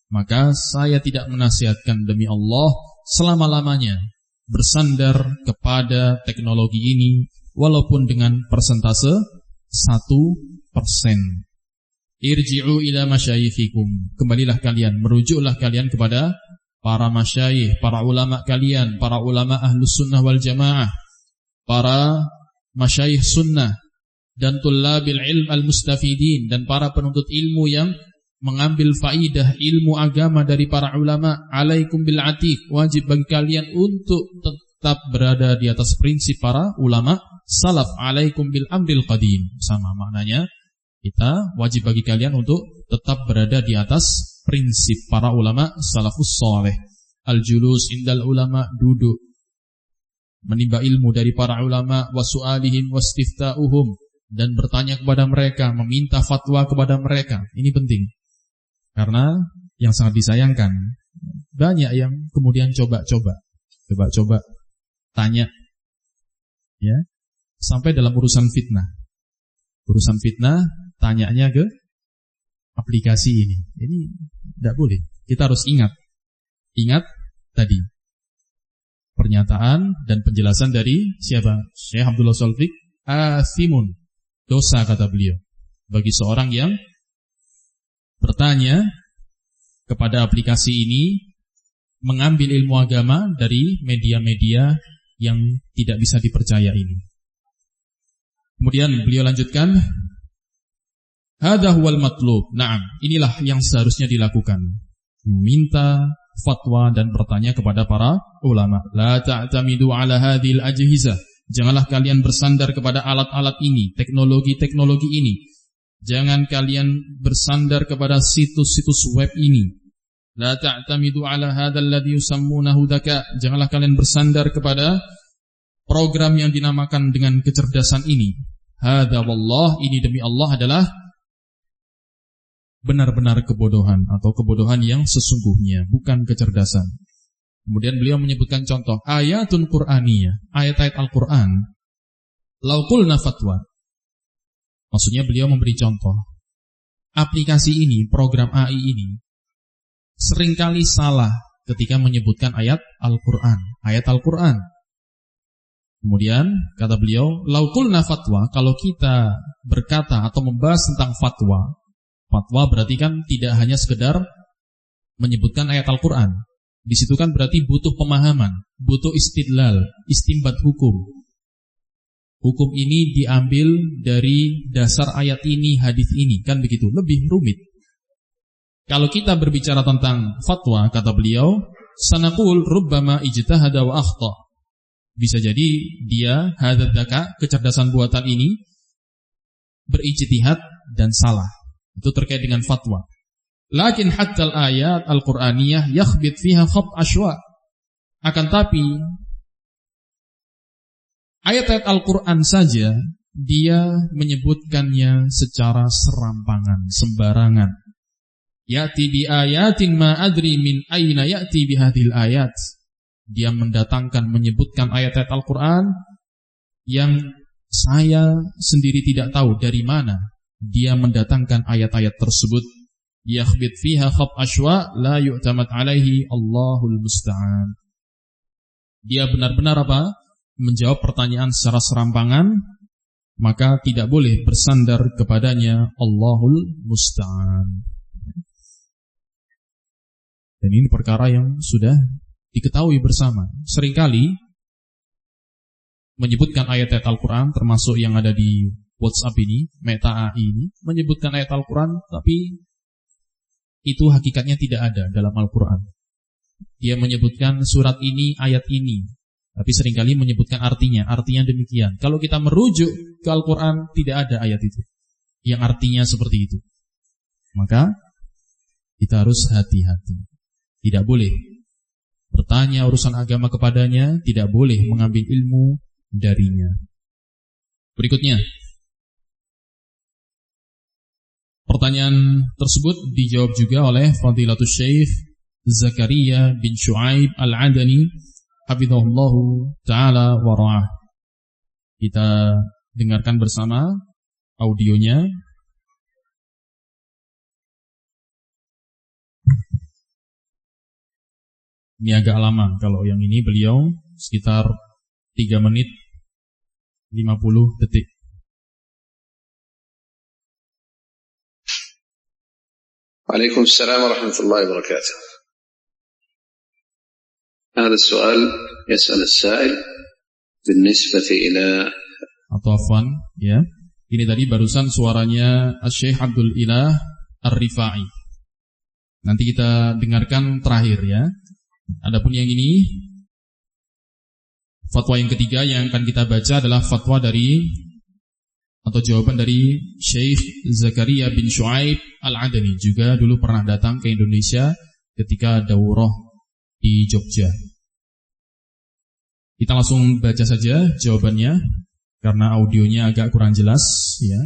Maka saya tidak menasihatkan demi Allah selama-lamanya bersandar kepada teknologi ini walaupun dengan persentase 1%. Irji'u ila masyayikhikum. Kembalilah kalian, merujuklah kalian kepada para masyayikh, para ulama kalian, para ulama ahlus sunnah wal jamaah, para masyayikh sunnah, dan tullabil ilm al-mustafidin, dan para penuntut ilmu yang mengambil faidah ilmu agama dari para ulama. Alaikum bil atiq, wajib bagi kalian untuk tetap berada di atas prinsip para ulama salaf. Alaikum bil amril qadim, sama maknanya. Kita wajib bagi kalian untuk tetap berada di atas prinsip para ulama salafus saleh. Al-julus indal ulama, duduk menimba ilmu dari para ulama, wasu'alihim wastifta'uhum, dan bertanya kepada mereka, meminta fatwa kepada mereka. Ini penting. Karena yang sangat disayangkan, banyak yang kemudian coba-coba tanya, ya, sampai dalam urusan fitnah. Urusan fitnah, tanyanya ke aplikasi ini. Ini tidak boleh. Kita harus ingat Ingat tadi pernyataan dan penjelasan dari siapa? Syekh Abdullah Salfiq, athimun, dosa kata beliau. Bagi seorang yang bertanya kepada aplikasi ini, mengambil ilmu agama dari media-media yang tidak bisa dipercaya ini. Kemudian beliau lanjutkan, hadza huwal matlub. Naam, inilah yang seharusnya dilakukan. Minta fatwa dan bertanya kepada para ulama. La ta'tamidu ala hadhil ajhizah. Janganlah kalian bersandar kepada alat-alat ini, teknologi-teknologi ini. Jangan kalian bersandar kepada situs-situs web ini. La ta'tamidu ala hadzal ladzi yusammunahu dzaka. Janganlah kalian bersandar kepada program yang dinamakan dengan kecerdasan ini. Hadza wallah, ini demi Allah adalah benar-benar kebodohan atau kebodohan yang sesungguhnya, bukan kecerdasan. Kemudian beliau menyebutkan contoh ayatun Qur'aniyah, ayat-ayat Al-Qur'an. Lau qulna fatwa. Maksudnya beliau memberi contoh. Aplikasi ini, program AI ini seringkali salah ketika menyebutkan ayat Al-Qur'an, ayat Al-Qur'an. Kemudian kata beliau, lau qulna fatwa, kalau kita berkata atau membahas tentang fatwa. Fatwa berarti kan tidak hanya sekedar menyebutkan ayat Al-Qur'an. Di situ kan berarti butuh pemahaman, butuh istidlal, istinbat hukum. Hukum ini diambil dari dasar ayat ini, hadis ini, kan begitu, lebih rumit. Kalau kita berbicara tentang fatwa, kata beliau, sanaqul rubbama ijtahada wa akhta. Bisa jadi dia hadzaka, kecerdasan buatan ini berijtihad dan salah. Itu terkait dengan fatwa. Lakin hatta al-ayat al-Qur'aniyah yakhbit fiha khab ashwa. Akan tapi ayat-ayat Al-Qur'an saja dia menyebutkannya secara serampangan, sembarangan. Ya'ti bi ayatin ma adri min aina ya'ti bi hadhil ayat. Dia mendatangkan, menyebutkan ayat-ayat Al-Qur'an yang saya sendiri tidak tahu dari mana dia mendatangkan ayat-ayat tersebut. Yakhbit fiha khab ashwa la yu'tamad alaihi Allahul musta'an. Dia benar-benar apa? Menjawab pertanyaan secara serampangan, maka tidak boleh bersandar kepadanya, Allahul musta'an. Dan ini perkara yang sudah diketahui bersama. Seringkali menyebutkan ayat-ayat Al-Quran, termasuk yang ada di WhatsApp ini, Meta AI ini, menyebutkan ayat Al-Quran, tapi itu hakikatnya tidak ada dalam Al-Quran. Dia menyebutkan surat ini, ayat ini, tapi seringkali menyebutkan artinya demikian. Kalau kita merujuk ke Al-Quran, tidak ada ayat itu yang artinya seperti itu. Maka kita harus hati-hati. Tidak boleh bertanya urusan agama kepadanya, tidak boleh mengambil ilmu darinya. Berikutnya, pertanyaan tersebut dijawab juga oleh Fadilatul Syekh Zakaria bin Shu'aib Al-Adani hafizahullahu ta'ala wa ra'ah. Kita dengarkan bersama audionya. Ini agak lama, kalau yang ini beliau sekitar 3 menit 50 detik. Waalaikumsalam warahmatullahi wabarakatuh. هذا السؤال يسأل السائل بالنسبة إلى atau afwan, ya. Ini tadi barusan suaranya Syekh Abdul Ilah Ar-Rifai. Nanti kita dengarkan terakhir, ya. Adapun yang ini, fatwa yang ketiga yang akan kita baca adalah fatwa dari atau jawaban dari Syekh Zakaria bin Shu'aib Al-Adani, juga dulu pernah datang ke Indonesia ketika daurah di Jogja. Kita langsung baca saja jawabannya karena audionya agak kurang jelas, ya.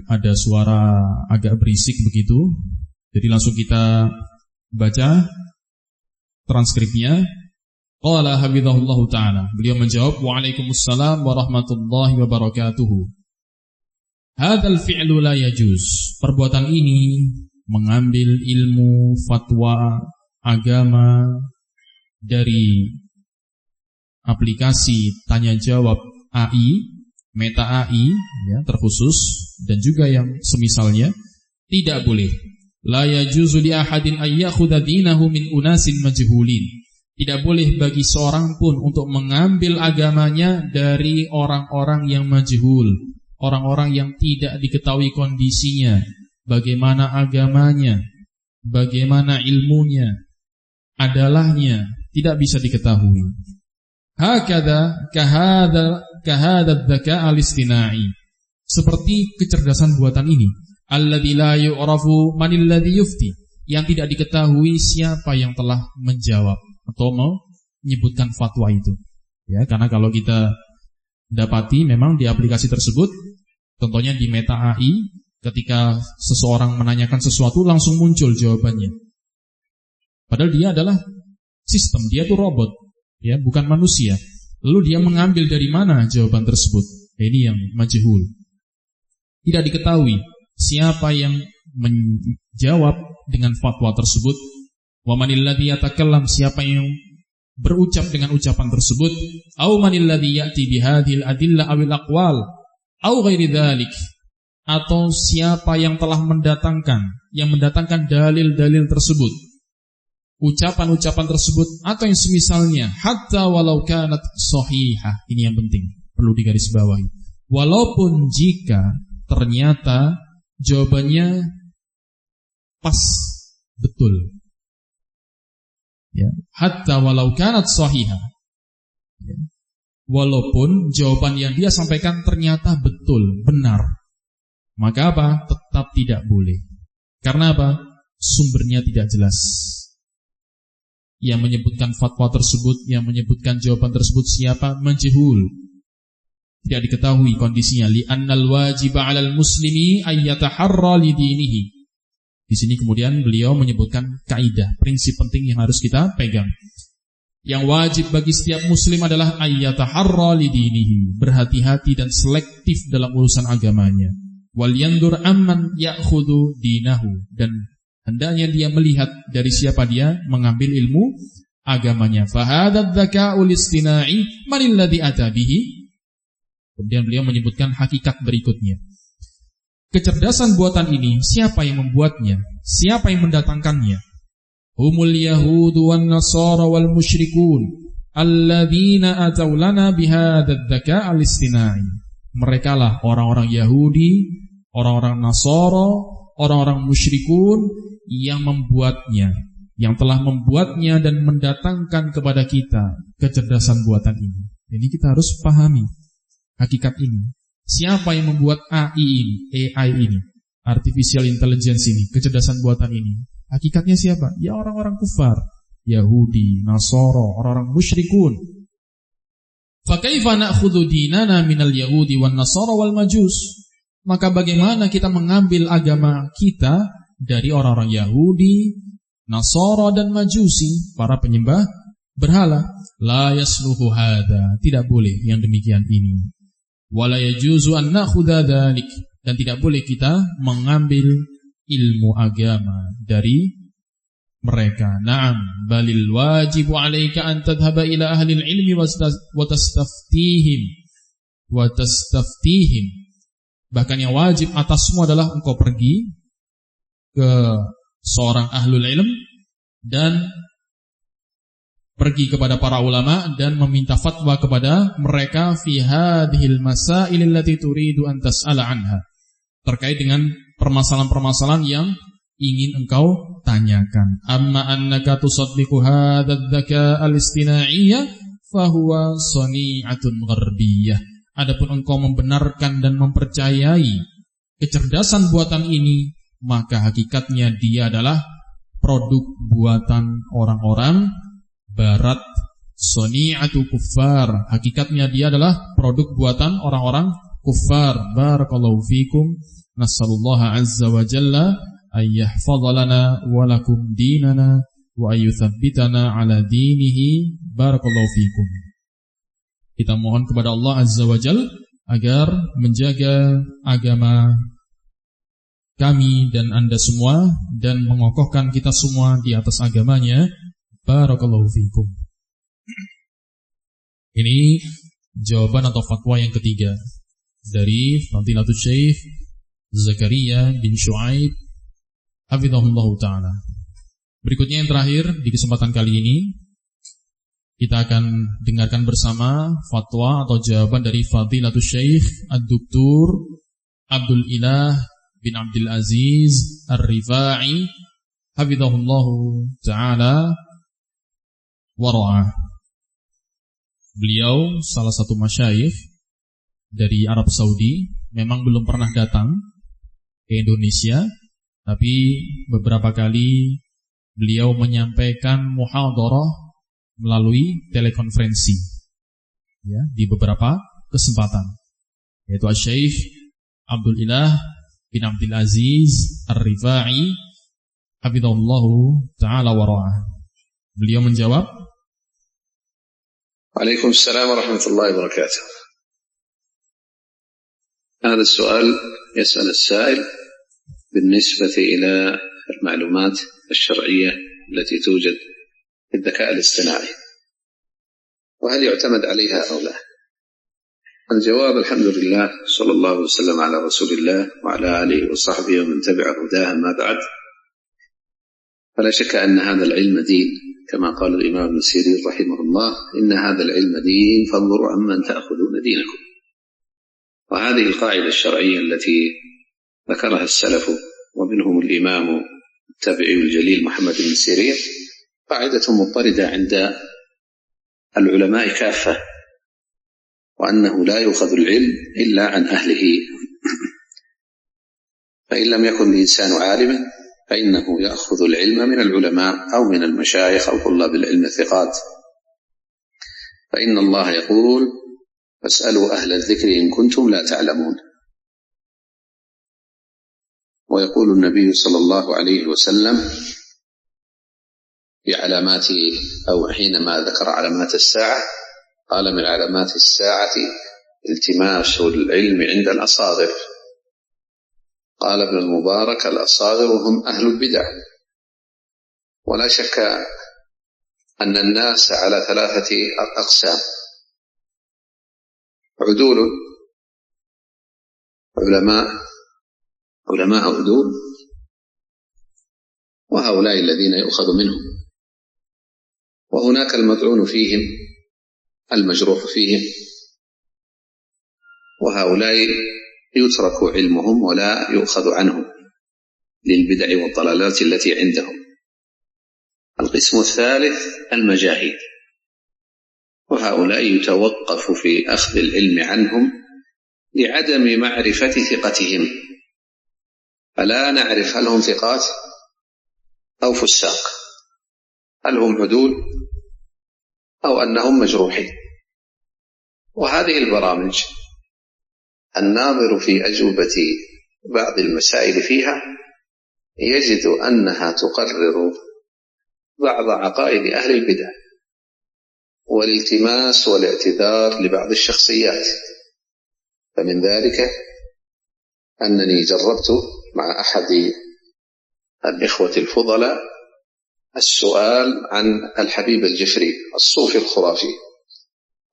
Ada suara agak berisik begitu. Jadi langsung kita baca transkripnya. Qala hafizahullahu ta'ala. Beliau menjawab, Waalaikumsalam warahmatullahi wabarakatuh. Hadzal fi'lu la yajuz. Perbuatan ini mengambil ilmu fatwa agama dari aplikasi tanya jawab AI, Meta AI ya, terkhusus dan juga yang semisalnya, tidak boleh. La yajuzu li ahadin ay yakhudha dinahu min unasin majhulin. Tidak boleh bagi seorang pun untuk mengambil agamanya dari orang-orang yang majhul, orang-orang yang tidak diketahui kondisinya, bagaimana agamanya, bagaimana ilmunya, adalahnya, tidak bisa diketahui. Hakadha kahadha dzaka al-istina'i. Seperti kecerdasan buatan ini, alladzi la yu'rafu manil ladzi yufti, yang tidak diketahui siapa yang telah menjawab atau menyebutkan fatwa itu. Ya, karena kalau kita dapati memang di aplikasi tersebut, contohnya di Meta AI, ketika seseorang menanyakan sesuatu langsung muncul jawabannya. Padahal dia adalah sistem, dia itu robot, ya, bukan manusia. Lalu dia mengambil dari mana jawaban tersebut? Ini yang majhul. Tidak diketahui siapa yang menjawab dengan fatwa tersebut. Wa manil ladzi yatakallam, siapa yang berucap dengan ucapan tersebut, au manil ladzi ya'ti bihadhil adillah awil aqwal au ghairi dzalik, atau siapa yang telah mendatangkan dalil-dalil tersebut, ucapan-ucapan tersebut atau yang semisalnya, hatta walau kanat sahihah. Ini yang penting, perlu digarisbawahi. Walaupun jika ternyata jawabannya pas, betul. Ya, hatta walau kanat sahihah. Ya. Walaupun jawaban yang dia sampaikan ternyata betul, benar, maka apa? Tetap tidak boleh. Karena apa? Sumbernya tidak jelas. Yang menyebutkan fatwa tersebut, yang menyebutkan jawaban tersebut siapa? Majhul. Tidak diketahui kondisinya. Li'annal wajiba 'alal muslimi ay yataharra li dinihi. Di sini kemudian beliau menyebutkan kaidah, prinsip penting yang harus kita pegang. Yang wajib bagi setiap muslim adalah ay yataharra li dinihi, berhati-hati dan selektif dalam urusan agamanya. Wal yandur amman ya'khudhu dinahu, dan hendaknya dia melihat dari siapa dia mengambil ilmu agamanya. Fahadad dzaka'ul istina'i manil ladzi ata bihi. Kemudian beliau menyebutkan hakikat berikutnya. Kecerdasan buatan ini, siapa yang membuatnya? Siapa yang mendatangkannya? Humul yahudu wan nasara wal musyrikun alladzina atau lana bihadzal dzaka'al istina'i. Merekalah orang-orang Yahudi, orang-orang Nasara, orang-orang musyrikun yang membuatnya, yang telah membuatnya dan mendatangkan kepada kita kecerdasan buatan ini. Jadi kita harus pahami hakikat ini. Siapa yang membuat AI ini, artificial intelligence ini, kecerdasan buatan ini? Hakikatnya siapa? Ya orang-orang kufar, Yahudi, Nasara, orang-orang musyrikun. Fa kaifa na'khudhu dinana minal yahudi wan nasara wal majus? Maka bagaimana kita mengambil agama kita dari orang-orang Yahudi, Nasara dan Majusi, para penyembah berhala? La yasluhu hadza, tidak boleh yang demikian ini. Wala yajuzu an na'khudha dzalik, dan tidak boleh kita mengambil ilmu agama dari mereka. Na'am, balil wajibu 'alaika an tadhhaba ila ahli al-'ilmi wa tastaftihim. Bahkan yang wajib atasmu adalah engkau pergi ke seorang ahlul ilm dan pergi kepada para ulama dan meminta fatwa kepada mereka fi hadhil masail allati turidu an tas'ala anha, terkait dengan permasalahan-permasalahan yang ingin engkau tanyakan. Amma annaka tusaddiqu hadzal dzaka al-istina'iyya fa huwa sani'atun gharbiyah. Adapun engkau membenarkan dan mempercayai kecerdasan buatan ini, maka hakikatnya dia adalah produk buatan orang-orang barat. Sani'atu kuffar, hakikatnya dia adalah produk buatan orang-orang kuffar. Barakallahu fikum. Nas'alullaha azza wa jalla ay yahfadha lana wa lakum dinana wa ay yuthabbitana ala dinihi. Barakallahu fikum. Kita mohon kepada Allah azza wa jalla agar menjaga agama kami dan Anda semua dan mengokohkan kita semua di atas agamanya. Barakallahu fiikum. Ini jawaban atau fatwa yang ketiga dari Fadilatul Syekh Zakaria bin Syuaib hafizahullah ta'ala. Berikutnya yang terakhir di kesempatan kali ini, kita akan dengarkan bersama fatwa atau jawaban dari Fadilatul Syekh Ad-Doktor Abdul Ilah bin Abdul Aziz Ar-Rifai hafizahullah ta'ala wa ra'ah. Beliau salah satu masyayikh dari Arab Saudi, memang belum pernah datang ke Indonesia, tapi beberapa kali beliau menyampaikan muhadharah melalui telekonferensi ya, di beberapa kesempatan, yaitu Syekh Abdul Ilah bin Abdul Aziz Ar-Rifai hafizahullahu ta'ala wa ra'ah. Beliau menjawab, Waalaikumsalam warahmatullahi wabarakatuh. هذا السؤال يسأل السائل بالنسبة إلى المعلومات الشرعية التي توجد في الذكاء الاصطناعي، وهل يعتمد عليها أو لا؟ الجواب الحمد لله، صلى الله وسلم على رسول الله وعلى آله وصحبه ومن تبع هداه، ما بعد، فلا شك أن هذا العلم دين، كما قال الإمام ابن سيرين رحمه الله: إن هذا العلم دين فانظروا عمن تأخذون دينكم. وهذه القاعدة الشرعية التي ذكرها السلف ومنهم الإمام التابعي الجليل محمد بن سيرين قاعدة مضطردة عند العلماء كافة، وأنه لا يؤخذ العلم إلا عن أهله، فإن لم يكن الإنسان عالما فإنه يأخذ العلم من العلماء أو من المشايخ أو طلاب العلم الثقات، فإن الله يقول: فاسألوا أهل الذكر إن كنتم لا تعلمون. ويقول النبي صلى الله عليه وسلم في علامات أو حينما ذكر علامات الساعة قال: من علامات الساعة التماس العلم عند الأصاغر. قال ابن المبارك: الأصاغر هم أهل البدع. ولا شك أن الناس على ثلاثة أقسام: عدول، علماء عدول، وهؤلاء الذين يؤخذ منهم، وهناك المطعون فيهم، المجروح فيهم، وهؤلاء يترك علمهم ولا يؤخذ عنهم للبدع والضلالات التي عندهم. القسم الثالث المجاهيل، وهؤلاء يتوقف في أخذ العلم عنهم لعدم معرفة ثقتهم، فلا نعرف هل هم ثقات أو فساق، هل هم عدول أو أنهم مجروحين. وهذه البرامج الناظر في أجوبة بعض المسائل فيها يجد أنها تقرر بعض عقائد أهل البدع والالتماس والاعتذار لبعض الشخصيات. فمن ذلك أنني جربت مع أحد الإخوة الفضلاء السؤال عن الحبيب الجفري الصوفي الخرافي،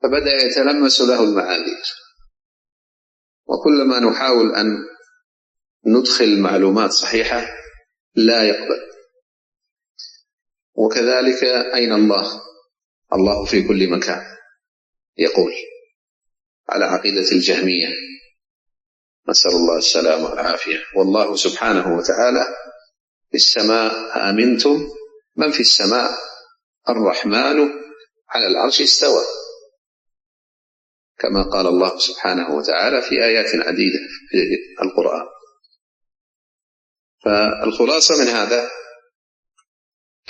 فبدأ يتلمس له المعاذير، وكلما نحاول أن ندخل معلومات صحيحة لا يقبل. وكذلك أين الله؟ الله في كل مكان يقول، على عقيدة الجهمية، نسأل الله السلامة والعافية. والله سبحانه وتعالى في السماء أأمنتم من في السماء الرحمن على العرش استوى، كما قال الله سبحانه وتعالى في آيات عديدة في القرآن. فالخلاصة من هذا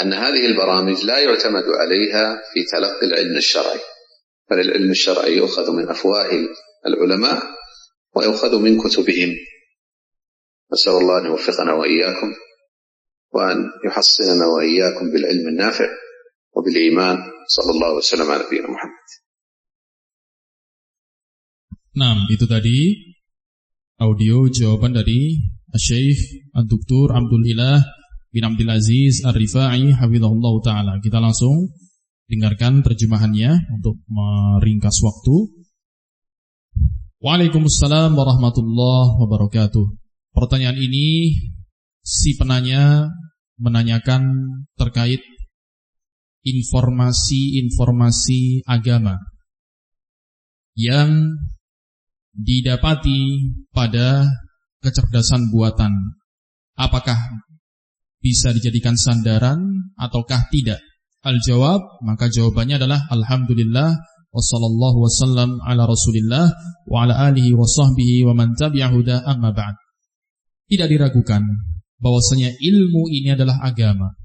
أن هذه البرامج لا يعتمد عليها في تلقي العلم الشرعي، بل العلم الشرعي يؤخذ من أفواه العلماء ويؤخذ من كتبهم. نسأل الله أن يوفقنا وإياكم وأن يحصننا وإياكم بالعلم النافع وبالإيمان. صلى الله وسلم على نبينا محمد. Nah, itu tadi audio jawaban dari Syekh Dr. Abdul Ilah bin Abdul Aziz Ar-Rifai hafizahullah ta'ala. Kita langsung dengarkan terjemahannya untuk meringkas waktu. Waalaikumsalam warahmatullahi wabarakatuh. Pertanyaan ini si penanya menanyakan terkait informasi-informasi agama yang didapati pada kecerdasan buatan. Apakah bisa dijadikan sandaran ataukah tidak? Al-jawab, maka jawabannya adalah alhamdulillah wassallallahu wasallam ala rasulillah wa ala alihi wa sahbihi wa man tabi'ahuda amma ba'd. Tidak diragukan bahwasanya ilmu ini adalah agama.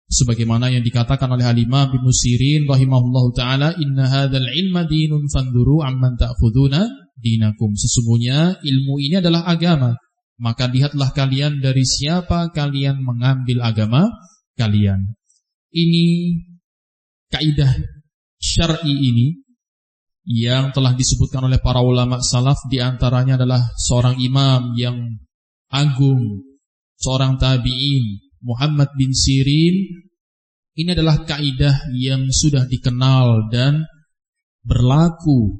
Sebagaimana yang dikatakan oleh Al-Imam Ibnu Sirin rahimahullahu ta'ala, inna hadzal ilma dinun fanduru amman ta'khuduna dinakum. Sesungguhnya ilmu ini adalah agama, maka lihatlah kalian dari siapa kalian mengambil agama kalian. Ini kaidah syar'i ini yang telah disebutkan oleh para ulama salaf, di antaranya adalah seorang imam yang agung, seorang tabi'in, Muhammad bin Sirin. Ini adalah kaidah yang sudah dikenal dan berlaku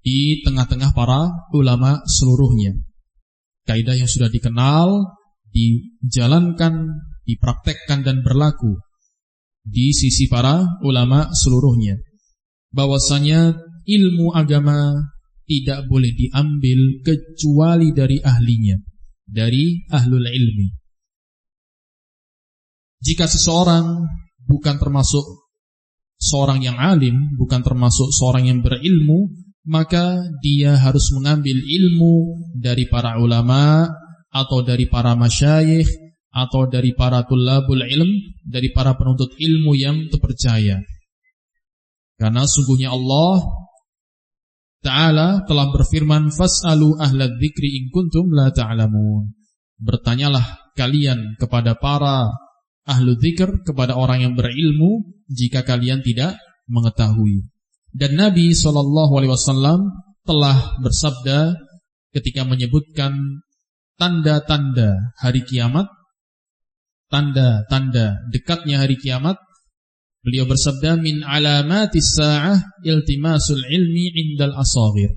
di tengah-tengah para ulama seluruhnya. Kaidah yang sudah dikenal, dijalankan, dipraktekkan dan berlaku di sisi para ulama seluruhnya, bahwasanya ilmu agama tidak boleh diambil kecuali dari ahlinya, dari ahlul ilmi. Jika seseorang bukan termasuk seorang yang alim, bukan termasuk seorang yang berilmu, maka dia harus mengambil ilmu dari para ulama, atau dari para masyayikh, atau dari para tullabul ilm, dari para penuntut ilmu yang terpercaya. Karena sungguhnya Allah Ta'ala telah berfirman, fas'alu ahlad dzikri in kuntum la ta'lamun. Bertanyalah kalian kepada para ahlu dzikr, kepada orang yang berilmu, jika kalian tidak mengetahui. Dan Nabi SAW telah bersabda ketika menyebutkan tanda-tanda hari kiamat, tanda-tanda dekatnya hari kiamat, beliau bersabda, min alamatis sa'ah iltimasul ilmi indal asaghir.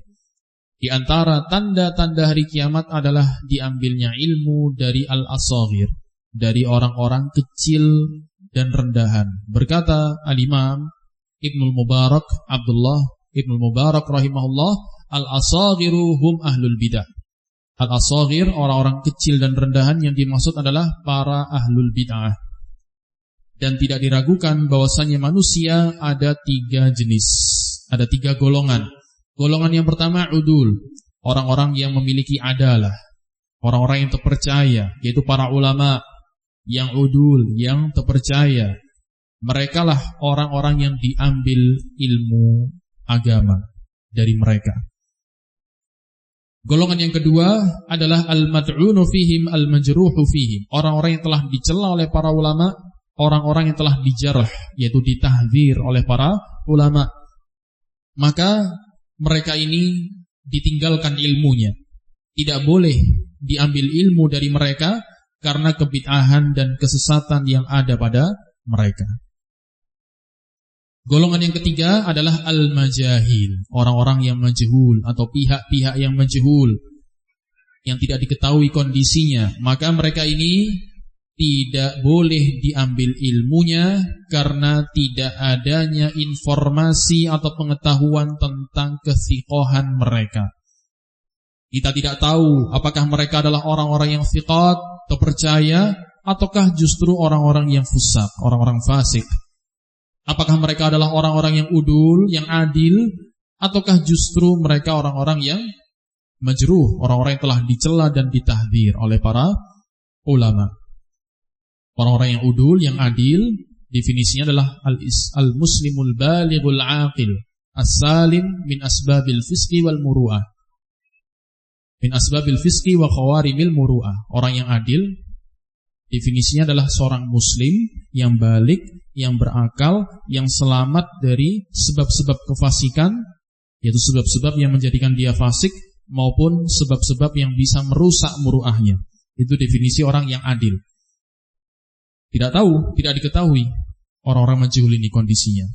Di antara tanda-tanda hari kiamat adalah diambilnya ilmu dari al-asaghir, dari orang-orang kecil dan rendahan. Berkata Al-Imam Ibnul Mubarak, Abdullah Ibnul Mubarak rahimahullah, al-asaghiru hum ahlul bidah. Al-asaghir, orang-orang kecil dan rendahan, yang dimaksud adalah para ahlul bid'ah. Dan tidak diragukan bahwasanya manusia ada 3 jenis, ada 3 golongan. Golongan yang pertama udul, orang-orang yang memiliki adalah, orang-orang yang terpercaya, yaitu para ulama yang udul, yang terpercaya. Mereka lah orang-orang yang diambil ilmu agama dari mereka. Golongan yang kedua adalah al-mad'unu fihim al-majruhu fihim, orang-orang yang telah dicela oleh para ulama, orang-orang yang telah dijarah, yaitu ditahdzir oleh para ulama. Maka mereka ini ditinggalkan ilmunya, tidak boleh diambil ilmu dari mereka karena kebid'ahan dan kesesatan yang ada pada mereka. Golongan yang ketiga adalah al-majahil, orang-orang yang majhul atau pihak-pihak yang majhul, yang tidak diketahui kondisinya. Maka mereka ini tidak boleh diambil ilmunya karena tidak adanya informasi atau pengetahuan tentang kethiqahan mereka. Kita tidak tahu apakah mereka adalah orang-orang yang thiqat, terpercaya, ataukah justru orang-orang yang fusak, orang-orang fasik. Apakah mereka adalah orang-orang yang udul, yang adil, ataukah justru mereka orang-orang yang majruh, orang-orang yang telah dicela dan ditahdzir oleh para ulama. Orang-orang yang udul, yang adil, definisinya adalah al-muslimul balighul aqil, as-salim min asbabil fisqi wal muru'ah. Min asbabil fisqi wa khawarimil muru'ah. Orang yang adil definisinya adalah seorang muslim yang balik, yang berakal, yang selamat dari sebab-sebab kefasikan, yaitu sebab-sebab yang menjadikan dia fasik, maupun sebab-sebab yang bisa merusak muruahnya. Itu definisi orang yang adil. Tidak tahu, tidak diketahui orang-orang majhul ini kondisinya.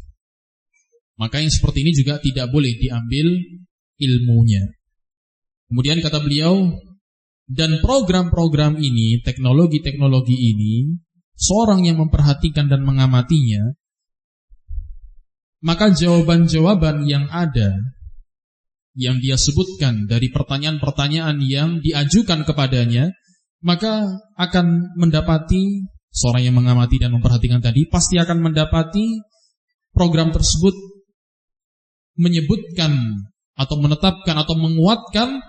Maka yang seperti ini juga tidak boleh diambil ilmunya. Kemudian kata beliau, dan program-program ini, teknologi-teknologi ini, seorang yang memperhatikan dan mengamatinya, maka jawaban-jawaban yang ada, yang dia sebutkan dari pertanyaan-pertanyaan yang diajukan kepadanya, maka akan mendapati, seorang yang mengamati dan memperhatikan tadi, pasti akan mendapati program tersebut menyebutkan atau menetapkan atau menguatkan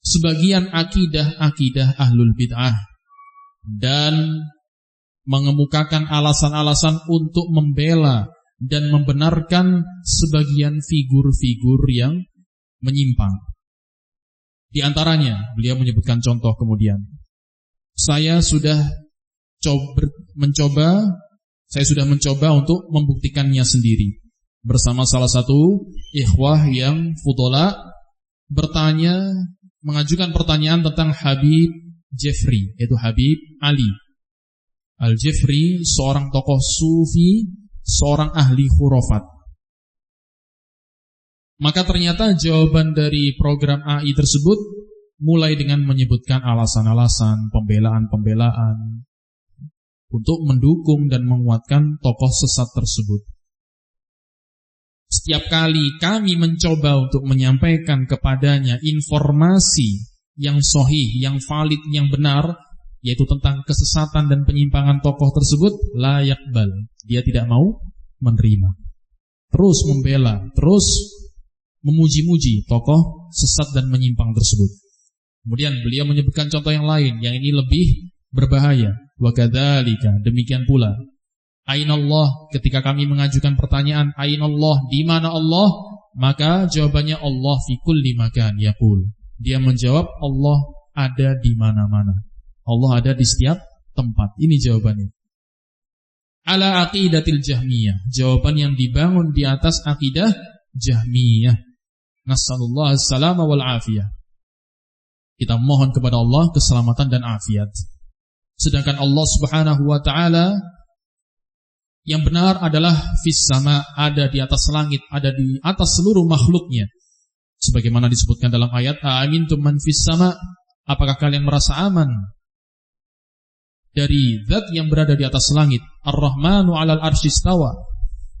sebagian akidah-akidah ahlul bid'ah dan mengemukakan alasan-alasan untuk membela dan membenarkan sebagian figur-figur yang menyimpang. Di antaranya, beliau menyebutkan contoh kemudian. Saya sudah mencoba untuk membuktikannya sendiri. Bersama salah satu ikhwah yang fudola mengajukan pertanyaan tentang Habib Jeffrey, yaitu Habib Ali Al-Jeffrey, seorang tokoh sufi, seorang ahli khurafat. Maka ternyata jawaban dari program AI tersebut mulai dengan menyebutkan alasan-alasan, pembelaan-pembelaan untuk mendukung dan menguatkan tokoh sesat tersebut. Setiap kali kami mencoba untuk menyampaikan kepadanya informasi yang sahih, yang valid, yang benar, yaitu tentang kesesatan dan penyimpangan tokoh tersebut, la yaqbal, dia tidak mau menerima. Terus membela, terus memuji-muji tokoh sesat dan menyimpang tersebut. Kemudian beliau menyebutkan contoh yang lain, yang ini lebih berbahaya. Wa kadzalika, demikian pula, Ainallah, ketika kami mengajukan pertanyaan Ainallah, di mana Allah? Maka jawabannya Allah fi kulli makan yaqul. Dia menjawab Allah ada di mana-mana. Allah ada di setiap tempat. Ini jawabannya. Ala aqidatil Jahmiyah, jawaban yang dibangun di atas akidah Jahmiyah. Nasallallahu as-salama wal afiyah. Kita mohon kepada Allah keselamatan dan afiat. Sedangkan Allah Subhanahu wa taala yang benar adalah fis sama, ada di atas langit, ada di atas seluruh makhluknya. Sebagaimana disebutkan dalam ayat, Aamintum man fis sama, apakah kalian merasa aman dari zat yang berada di atas langit? Ar-Rahmanu 'alal arsy istawa.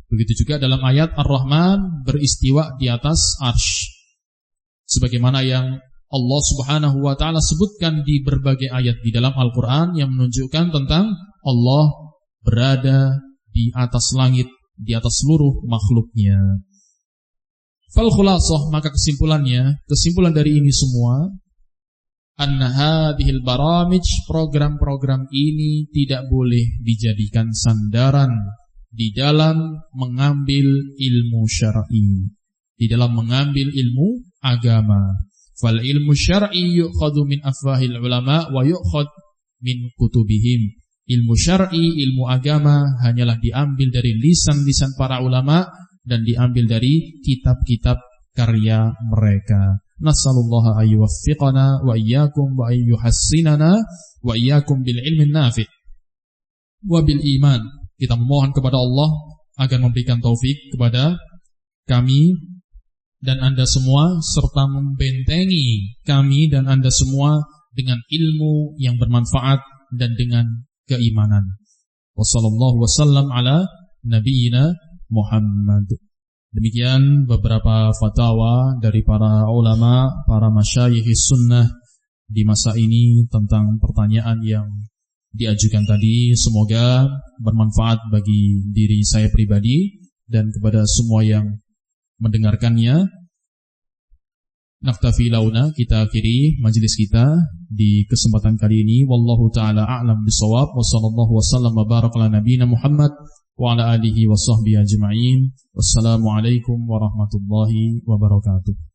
Begitu juga dalam ayat Ar-Rahman beristiwa di atas arsy. Sebagaimana yang Allah Subhanahu wa taala sebutkan di berbagai ayat di dalam Al-Qur'an yang menunjukkan tentang Allah berada di atas langit, di atas seluruh makhluknya. Fal khulasah, maka kesimpulan dari ini semua, anna hadhil baramij, program-program ini tidak boleh dijadikan sandaran di dalam mengambil ilmu syar'i, di dalam mengambil ilmu agama. Fal ilmu syar'i yu'khadhu min afwahil ulama wa yu'khadh min kutubihim. Ilmu syar'i, ilmu agama hanyalah diambil dari lisan-lisan para ulama dan diambil dari kitab-kitab karya mereka. Nasallallahu ayyuwaffiqana wa iyyakum wa ayyuhassinana wa iyyakum bil ilmin nafi' wa bil iman. Kita memohon kepada Allah agar memberikan taufik kepada kami dan Anda semua, serta membentengi kami dan Anda semua dengan ilmu yang bermanfaat dan dengan keimanan. Wassallallahu wasallam ala nabiyyina Muhammad. Demikian beberapa fatwa dari para ulama, para masyayikh sunnah di masa ini tentang pertanyaan yang diajukan tadi. Semoga bermanfaat bagi diri saya pribadi dan kepada semua yang mendengarkannya. Naktafi launa, kita akhiri majelis kita di kesempatan kali ini. Wallahu ta'ala a'lam bisawab. Wa sallallahu wa sallam wa baraka ala nabiyina Muhammad wa ala alihi wa sahbihi ajma'in. Wassalamualaikum warahmatullahi wabarakatuh.